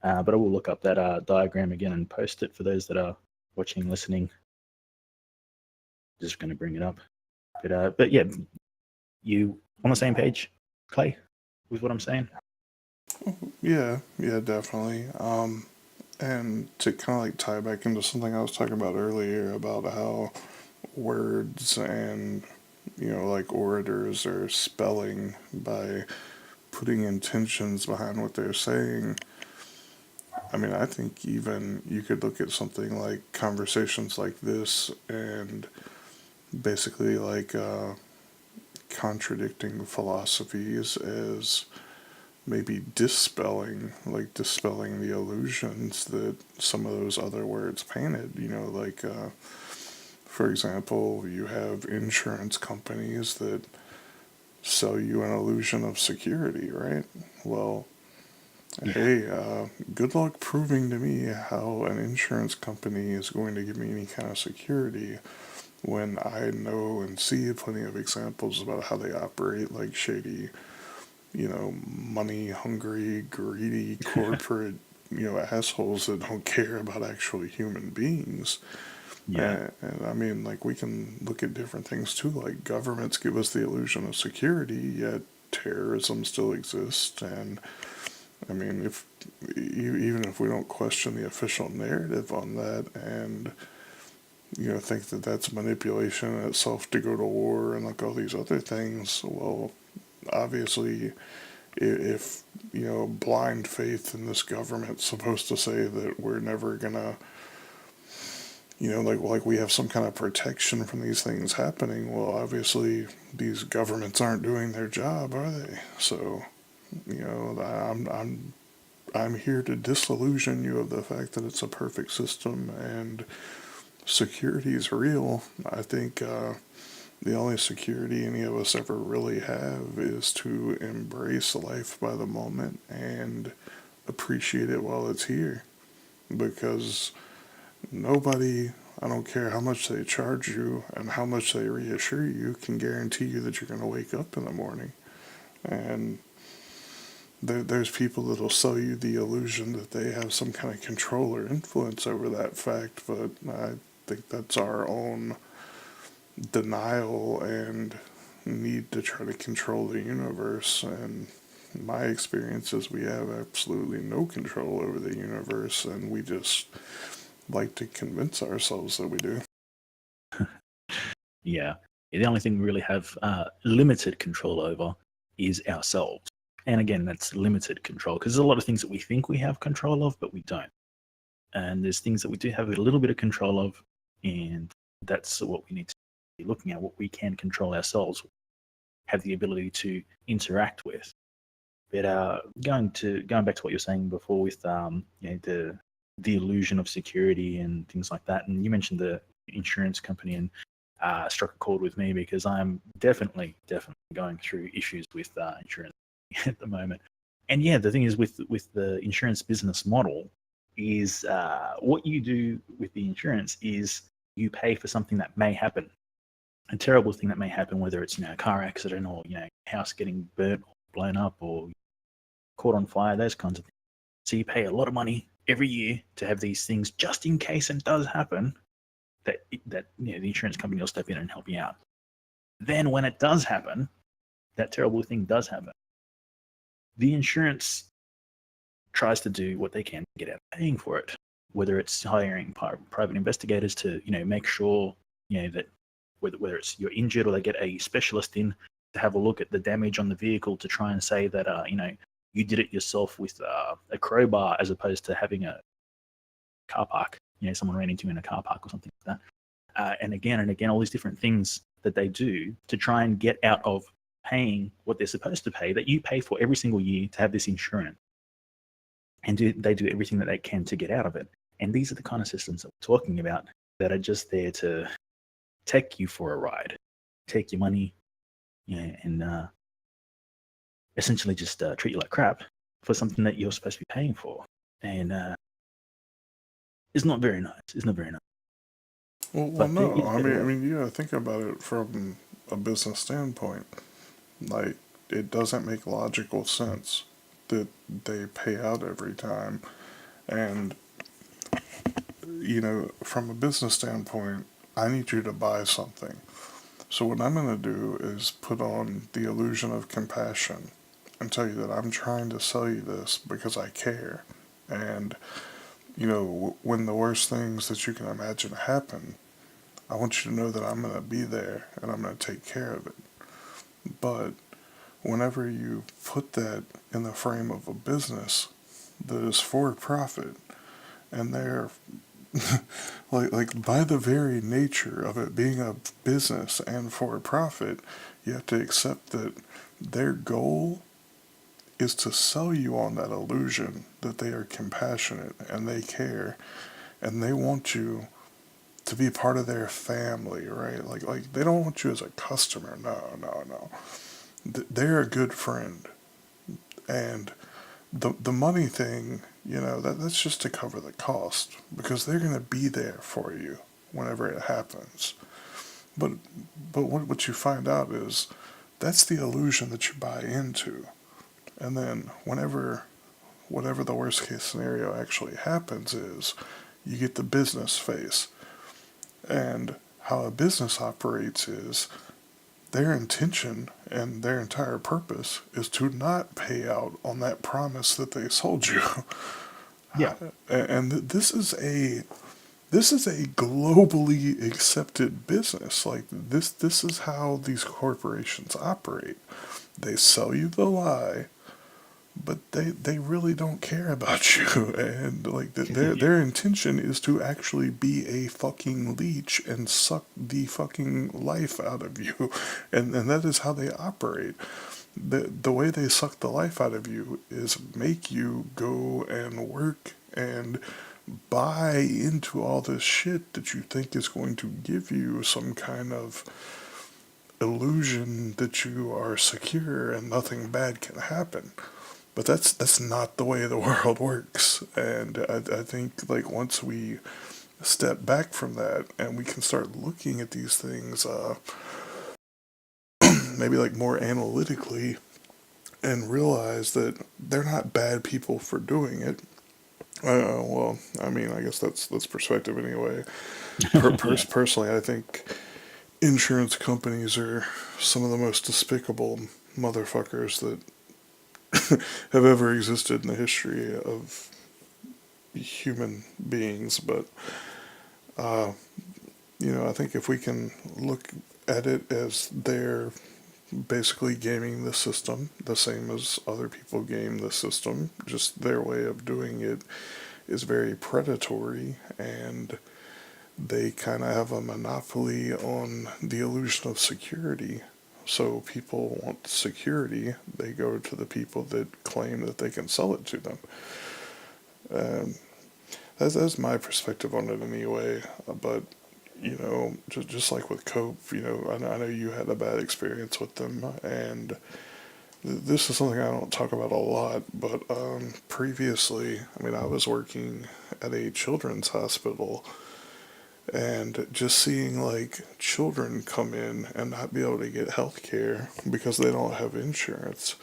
But I will look up that diagram again and post it for those that are watching, listening. Just going to bring it up. But yeah, you on the same page, Clay, with what I'm saying? Yeah, definitely. And to kind of like tie back into something I was talking about earlier about how words and, like orators are spelling by putting intentions behind what they're saying. I mean, I think even you could look at something like conversations like this and basically like contradicting philosophies as maybe dispelling the illusions that some of those other words painted. Like, for example, you have insurance companies that sell you an illusion of security, right? Well, Yeah. hey, good luck proving to me how an insurance company is going to give me any kind of security when I know and see plenty of examples about how they operate like shady, money hungry, greedy corporate, assholes that don't care about actual human beings. Yeah. And I mean, like, we can look at different things too. Like, governments give us the illusion of security, yet terrorism still exists. And I mean, even if we don't question the official narrative on that, and think that that's manipulation in itself to go to war and like all these other things, well, obviously, if blind faith in this government's supposed to say that we're never gonna, like we have some kind of protection from these things happening, well, obviously these governments aren't doing their job, are they? So, I'm here to disillusion you of the fact that it's a perfect system and security is real. I think the only security any of us ever really have is to embrace life by the moment and appreciate it while it's here. Because nobody, I don't care how much they charge you and how much they reassure you, can guarantee you that you're going to wake up in the morning. And there's people that'll sell you the illusion that they have some kind of control or influence over that fact, but I think that's our own denial and need to try to control the universe. And my experience is we have absolutely no control over the universe, and we just like to convince ourselves that we do. Yeah. The only thing we really have limited control over is ourselves. And again, that's limited control because there's a lot of things that we think we have control of, but we don't. And there's things that we do have a little bit of control of, and that's what we need to be looking at, what we can control ourselves, have the ability to interact with. But going back to what you were saying before with the illusion of security and things like that, and you mentioned the insurance company, and struck a chord with me because I'm definitely going through issues with insurance at the moment. And yeah, the thing is with the insurance business model is what you do with the insurance is you pay for something that may happen, a terrible thing that may happen, whether it's a car accident or house getting burnt or blown up or caught on fire, those kinds of things. So you pay a lot of money every year to have these things just in case it does happen, that the insurance company will step in and help you out. Then when it does happen, that terrible thing does happen, the insurance tries to do what they can to get out of paying for it, whether it's hiring private investigators to make sure that whether it's you're injured or they get a specialist in to have a look at the damage on the vehicle to try and say that you did it yourself with a crowbar as opposed to having a car park, someone ran into you in a car park or something like that. And again, all these different things that they do to try and get out of paying what they're supposed to pay, that you pay for every single year to have this insurance. And they do everything that they can to get out of it. And these are the kind of systems that we're talking about that are just there to take you for a ride, take your money, and essentially just treat you like crap for something that you're supposed to be paying for, and it's not very nice. It's not very nice. Well, But there no. is better I way. mean, you gotta think about it from a business standpoint. Like, it doesn't make logical sense that they pay out every time. And, from a business standpoint, I need you to buy something. So, what I'm gonna do is put on the illusion of compassion and tell you that I'm trying to sell you this because I care. And, when the worst things that you can imagine happen, I want you to know that I'm going to be there and I'm going to take care of it. But whenever you put that in the frame of a business that is for profit, and they're like by the very nature of it being a business and for profit, you have to accept that their goal is to sell you on that illusion that they are compassionate and they care and they want you to be part of their family, right? Like they don't want you as a customer. No, no, no. They're a good friend, and the money thing, that's just to cover the cost because they're gonna be there for you whenever it happens. But what you find out is that's the illusion that you buy into, and then whatever the worst case scenario actually happens is you get the business face. And how a business operates is their intention and their entire purpose is to not pay out on that promise that they sold you. Yeah. And this is a globally accepted business. Like this is how these corporations operate. They sell you the lie, but they really don't care about you, and like their intention is to actually be a fucking leech and suck the fucking life out of you, and that is how they operate. The way they suck the life out of you is make you go and work and buy into all this shit that you think is going to give you some kind of illusion that you are secure and nothing bad can happen. But that's not the way the world works. And I think like once we step back from that and we can start looking at these things maybe like more analytically and realize that they're not bad people for doing it. Well, I mean, I guess that's perspective anyway. Yeah. Personally, I think insurance companies are some of the most despicable motherfuckers that have ever existed in the history of human beings. But I think if we can look at it as they're basically gaming the system, the same as other people game the system, just their way of doing it is very predatory, and they kind of have a monopoly on the illusion of security. So people want security, they go to the people that claim that they can sell it to them. Um, that's my perspective on it anyway. But just like with Cope, I know you had a bad experience with them, and this is something I don't talk about a lot. But previously, I mean, I was working at a children's hospital, and just seeing like children come in and not be able to get health care because they don't have insurance,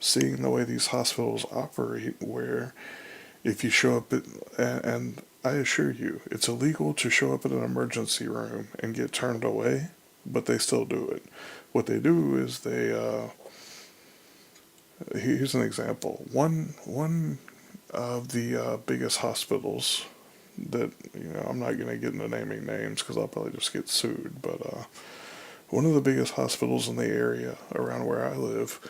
seeing the way these hospitals operate, where if you show up at, and I assure you, it's illegal to show up at an emergency room and get turned away, but they still do it. What they do is here's an example. One of the biggest hospitals that, I'm not going to get into naming names because I'll probably just get sued, but one of the biggest hospitals in the area around where I live,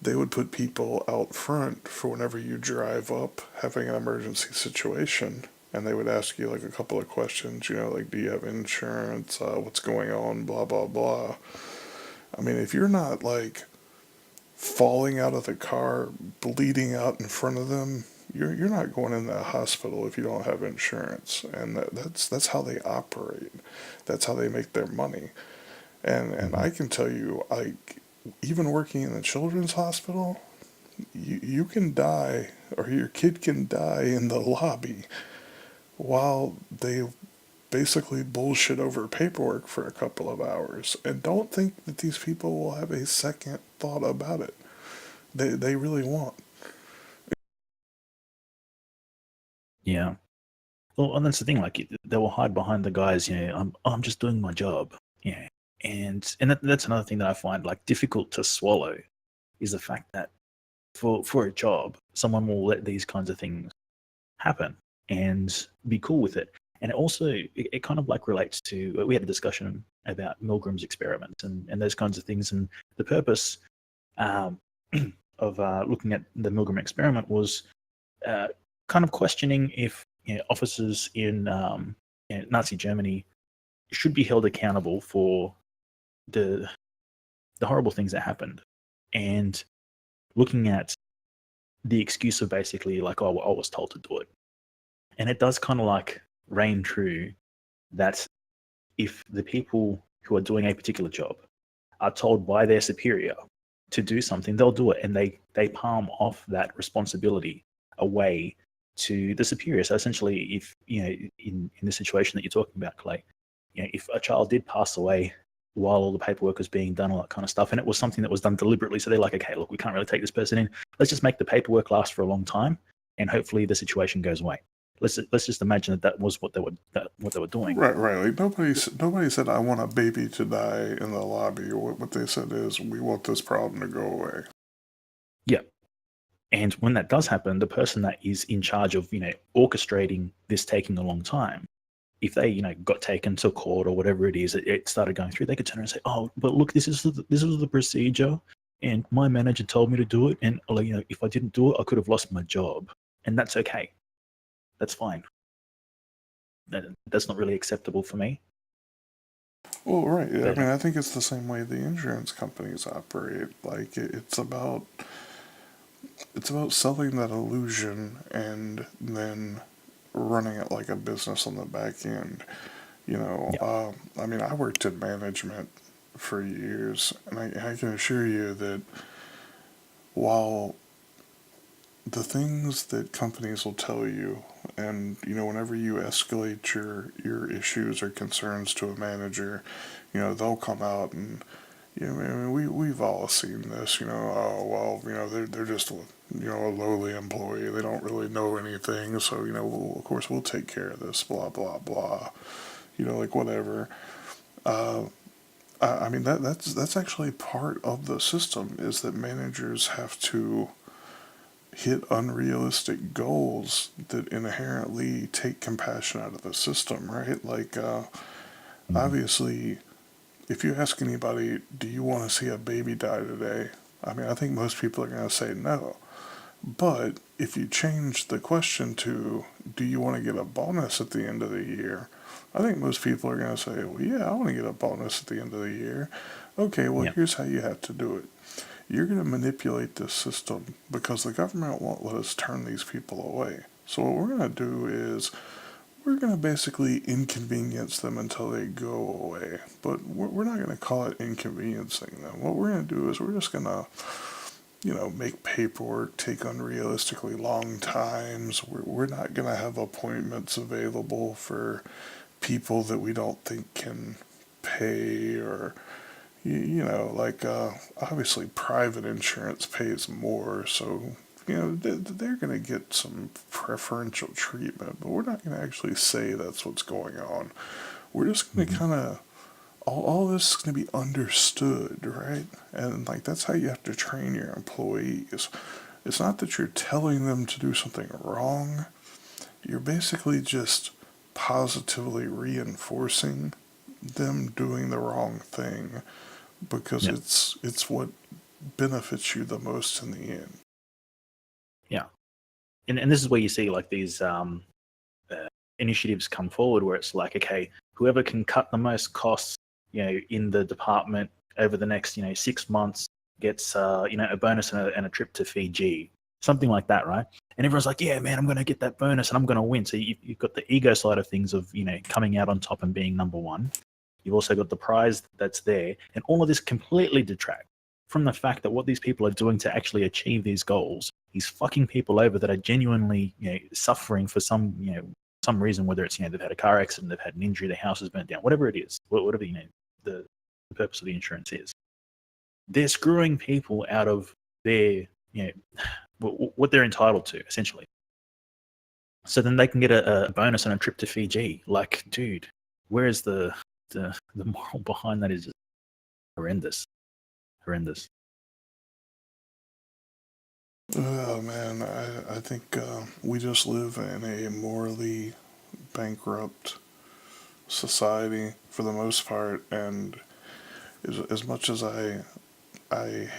they would put people out front for whenever you drive up having an emergency situation, and they would ask you like a couple of questions, like do you have insurance, what's going on, blah blah blah. I mean, if you're not like falling out of the car bleeding out in front of them, you're not going in that hospital if you don't have insurance, and that's how they operate. That's how they make their money. And Mhm. I can tell you, like, even working in the children's hospital, you can die, or your kid can die in the lobby while they basically bullshit over paperwork for a couple of hours. And don't think that these people will have a second thought about it. They really won't. Yeah. Well, and that's the thing. Like they will hide behind the guys. I'm just doing my job. Yeah. And that's another thing that I find like difficult to swallow is the fact that for a job, someone will let these kinds of things happen and be cool with it. And it kind of like relates to, we had a discussion about Milgram's experiments and those kinds of things. And the purpose um, of looking at the Milgram experiment was uh, kind of questioning if officers in Nazi Germany should be held accountable for the horrible things that happened, and looking at the excuse of basically like, oh, well, I was told to do it. And it does kind of like reign true that if the people who are doing a particular job are told by their superior to do something, they'll do it, and they palm off that responsibility away to the superior. So essentially, if in the situation that you're talking about, Clay, if a child did pass away while all the paperwork was being done, all that kind of stuff, and it was something that was done deliberately, so they're like, okay, look, we can't really take this person in. Let's just make the paperwork last for a long time, and hopefully the situation goes away. Let's just imagine that was what they were doing. Right. Like nobody said I want a baby to die in the lobby. What they said is we want this problem to go away. Yeah. And when that does happen, the person that is in charge of, orchestrating this taking a long time, if they, got taken to court or whatever it is, it started going through, they could turn around and say, oh, but look, this is the procedure, and my manager told me to do it, and if I didn't do it, I could have lost my job, and that's okay. That's fine. That's not really acceptable for me. Well, right. I mean, I think it's the same way the insurance companies operate. Like it's about selling that illusion and then running it like a business on the back end. I mean, I worked in management for years, and I can assure you that while the things that companies will tell you, and whenever you escalate your issues or concerns to a manager, they'll come out and I mean, we've all seen this. Oh well, they're just a lowly employee. They don't really know anything, so of course we'll take care of this. Blah blah blah. Like whatever. I mean that's actually part of the system, is that managers have to hit unrealistic goals that inherently take compassion out of the system, right? Like obviously, if you ask anybody, do you want to see a baby die today? I mean, I think most people are going to say no. But if you change the question to, do you want to get a bonus at the end of the year? I think most people are going to say, well, yeah, I want to get a bonus at the end of the year. Okay, well, here's how you have to do it. You're going to manipulate this system because the government won't let us turn these people away. So what we're going to do is we're going to basically inconvenience them until they go away. But we're not going to call it inconveniencing them. What we're going to do is we're just going to, make paperwork take unrealistically long times. We're not going to have appointments available for people that we don't think can pay, or, obviously private insurance pays more, so they're going to get some preferential treatment, but we're not going to actually say that's what's going on. We're just going to kind of, all this is going to be understood, right? And that's how you have to train your employees. It's not that you're telling them to do something wrong. You're basically just positively reinforcing them doing the wrong thing, because it's what benefits you the most in the end. Yeah. And this is where you see like these initiatives come forward where it's like, okay, whoever can cut the most costs, in the department over the next, 6 months gets, a bonus and a trip to Fiji, something like that, right? And everyone's like, yeah, man, I'm going to get that bonus and I'm going to win. So you've got the ego side of things of, coming out on top and being number one. You've also got the prize that's there, and all of this completely detracts from the fact that what these people are doing to actually achieve these goals is fucking people over that are genuinely, suffering for some, some reason, whether it's, they've had a car accident, they've had an injury, their house has burnt down, whatever it is, whatever, the purpose of the insurance is. They're screwing people out of their, what they're entitled to, essentially. So then they can get a bonus on a trip to Fiji. Like, dude, where is the moral behind that? Is just horrendous. Oh man, I think we just live in a morally bankrupt society for the most part, and as much as I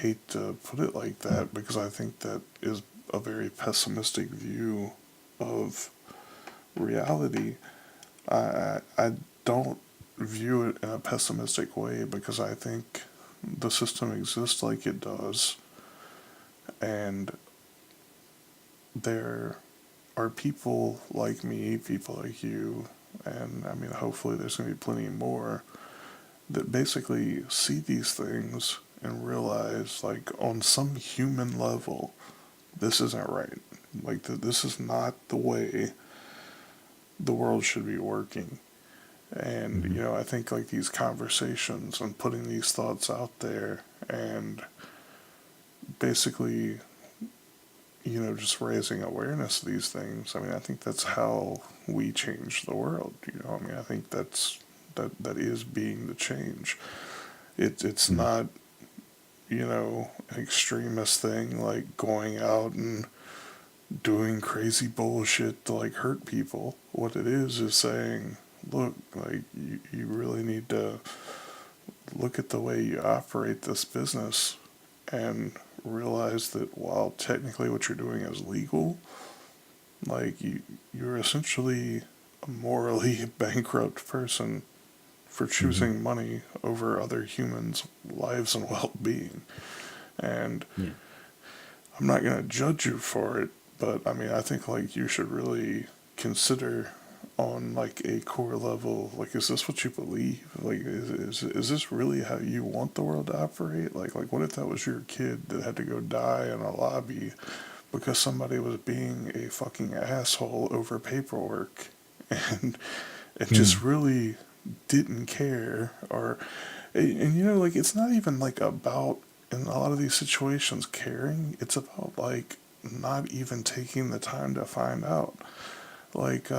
hate to put it like that, because I think that is a very pessimistic view of reality. I don't view it in a pessimistic way, because I think the system exists like it does, and there are people like me, people like you, and I mean, hopefully there's going to be plenty more that basically see these things and realize, like, on some human level, this isn't right. Like, this is not the way the world should be working. And, I think, like, these conversations and putting these thoughts out there and basically, just raising awareness of these things. I mean, I think that's how we change the world. I mean, I think that is being the change. It's not, an extremist thing like going out and doing crazy bullshit to like hurt people. What it is saying, look, like you really need to look at the way you operate this business and realize that while technically what you're doing is legal, like you're essentially a morally bankrupt person for choosing money over other humans' lives and well-being. And I'm not going to judge you for it, but I mean, I think like you should really consider on like a core level, like, is this what you believe? Like, is this really how you want the world to operate? Like what if that was your kid that had to go die in a lobby because somebody was being a fucking asshole over paperwork, and just really didn't care? Or and like, it's not even like about, in a lot of these situations, caring. It's about like not even taking the time to find out. Like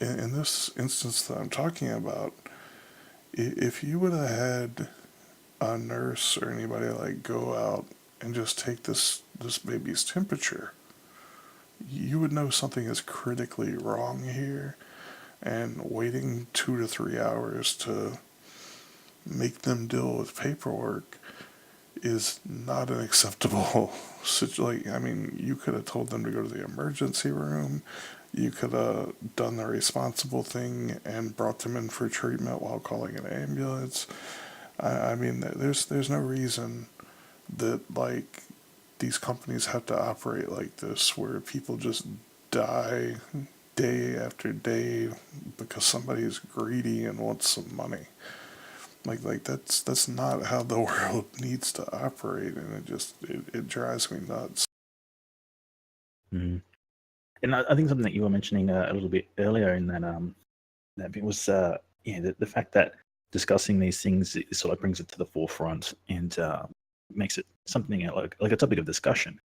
in this instance that I'm talking about, if you would have had a nurse or anybody like go out and just take this baby's temperature, you would know something is critically wrong here. And waiting 2 to 3 hours to make them deal with paperwork is not an acceptable situation. Like, I mean, you could have told them to go to the emergency room. You could have done the responsible thing and brought them in for treatment while calling an ambulance. I mean, there's no reason that like these companies have to operate like this, where people just die day after day because somebody is greedy and wants some money. Like that's not how the world needs to operate, and it drives me nuts. Mm. And I think something that you were mentioning a little bit earlier in that bit was the fact that discussing these things sort of brings it to the forefront and makes it something like a topic of discussion.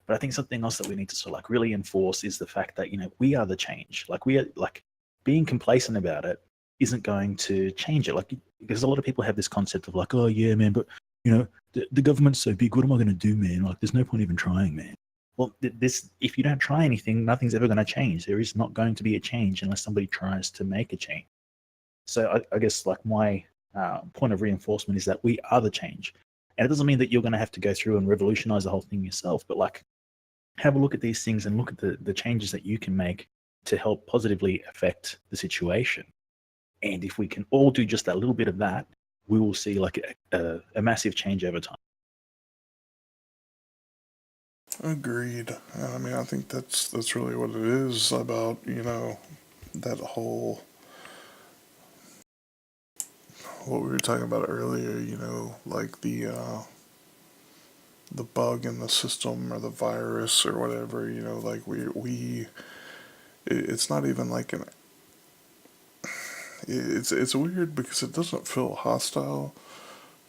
But I think something else that we need to sort of like really enforce is the fact that we are the change. Like, we are, like, being complacent about it isn't going to change it. Like, because a lot of people have this concept of like, oh yeah, man, but the government's so big. What am I going to do, man? Like, there's no point even trying, man. Well, this if you don't try anything, nothing's ever going to change. There is not going to be a change unless somebody tries to make a change. So I guess like my point of reinforcement is that we are the change, and it doesn't mean that you're going to have to go through and revolutionize the whole thing yourself. But like, have a look at these things and look at the changes that you can make to help positively affect the situation. And if we can all do just a little bit of that, we will see like a massive change over time. Agreed. I mean, I think that's really what it is about. That whole, what we were talking about earlier. Like the bug in the system or the virus or whatever, like it's not even like it's weird because it doesn't feel hostile,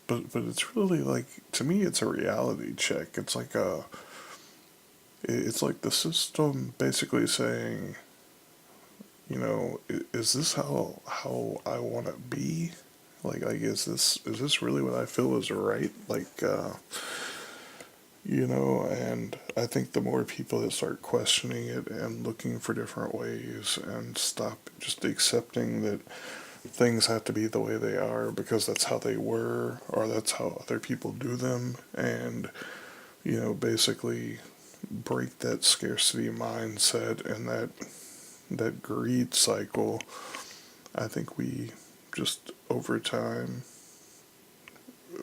but it's really like, to me, it's a reality check. It's like the system basically saying, is this how I want to be? Like is this really what I feel is right? And I think the more people that start questioning it and looking for different ways and stop just accepting that things have to be the way they are because that's how they were or that's how other people do them, and basically break that scarcity mindset and that greed cycle, I think we just over time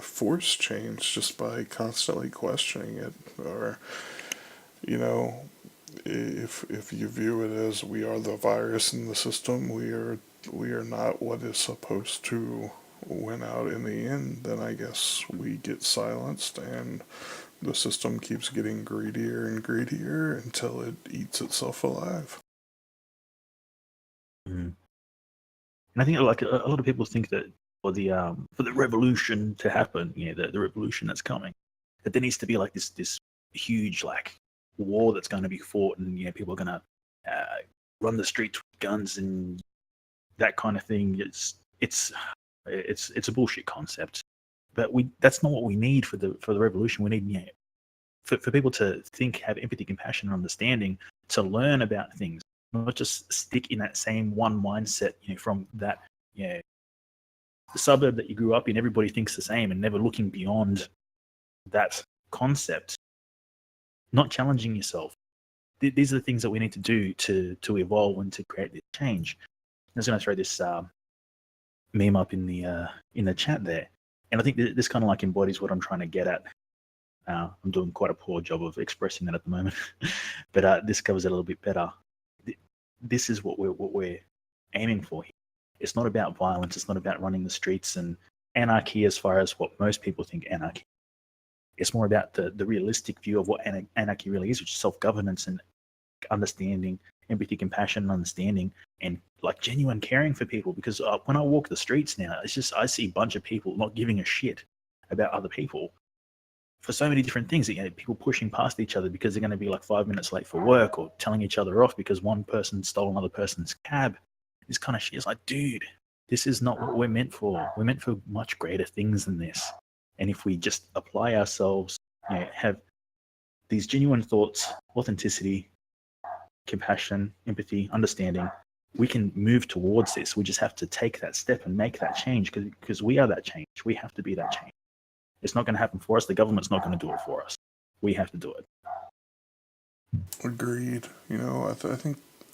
force change just by constantly questioning it. Or you know if you view it as we are the virus in the system, we are not what is supposed to win out in the end, then I guess we get silenced and the system keeps getting greedier and greedier until it eats itself alive. Mm. And I think like a lot of people think that for the revolution to happen, the revolution that's coming, that there needs to be like this huge like war that's going to be fought, and people are going to run the streets with guns and that kind of thing. It's a bullshit concept. But that's not what we need for the revolution. We need for people to think, have empathy, compassion, and understanding, to learn about things, not just stick in that same one mindset. From that the suburb that you grew up in, everybody thinks the same, and never looking beyond that concept, not challenging yourself. These are the things that we need to do to evolve and to create this change. I'm just going to throw this meme up in the chat there, and I think this kind of like embodies what I'm trying to get at. I'm doing quite a poor job of expressing that at the moment, but this covers it a little bit better. This is what we're aiming for here. It's not about violence. It's not about running the streets and anarchy as far as what most people think anarchy. It's more about the realistic view of what anarchy really is, which is self-governance and understanding, empathy, compassion, and understanding, and like genuine caring for people. Because when I walk the streets now, it's just I see a bunch of people not giving a shit about other people for so many different things. People pushing past each other because they're going to be like 5 minutes late for work, or telling each other off because one person stole another person's cab. This kind of shit is like, dude, this is not what we're meant for. We're meant for much greater things than this. And if we just apply ourselves, have these genuine thoughts, authenticity, compassion, empathy, understanding, we can move towards this. We just have to take that step and make that change, because we are that change. We have to be that change. It's not going to happen for us. The government's not going to do it for us. We have to do it. Agreed.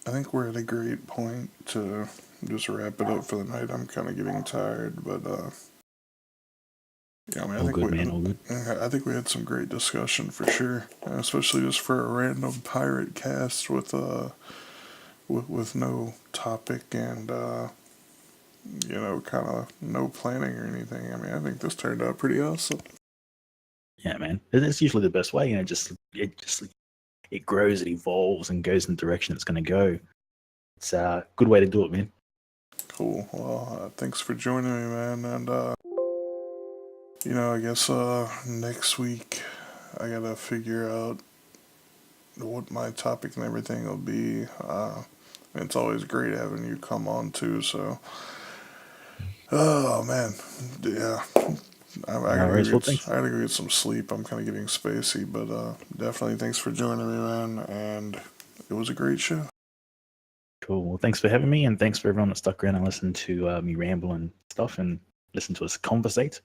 I think we're at a great point to just wrap it up for the night. I'm kind of getting tired, but yeah, I mean, All good, man. All good. I think we had some great discussion for sure, especially just for a random pirate cast with no topic and kind of no planning or anything. I mean, I think this turned out pretty awesome. Yeah, man. It's usually the best way. It grows, it evolves, and goes in the direction it's going to go. It's a good way to do it, man. Cool. Well, thanks for joining me, man. And I guess next week I gotta figure out what my topic and everything will be. It's always great having you come on too. So, oh man, yeah. I gotta go get some sleep. I'm kind of getting spacey, but definitely thanks for joining me, man. And it was a great show. Cool. Well, thanks for having me, and thanks for everyone that stuck around and listened to me ramble and stuff, and listen to us conversate.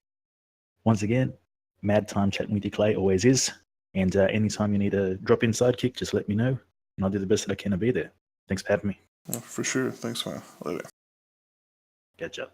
Once again, mad time chatting with you, Clay, always is. And anytime you need a drop-in sidekick, just let me know, and I'll do the best that I can to be there. Thanks for having me. For sure. Thanks, man. Later. Catch up.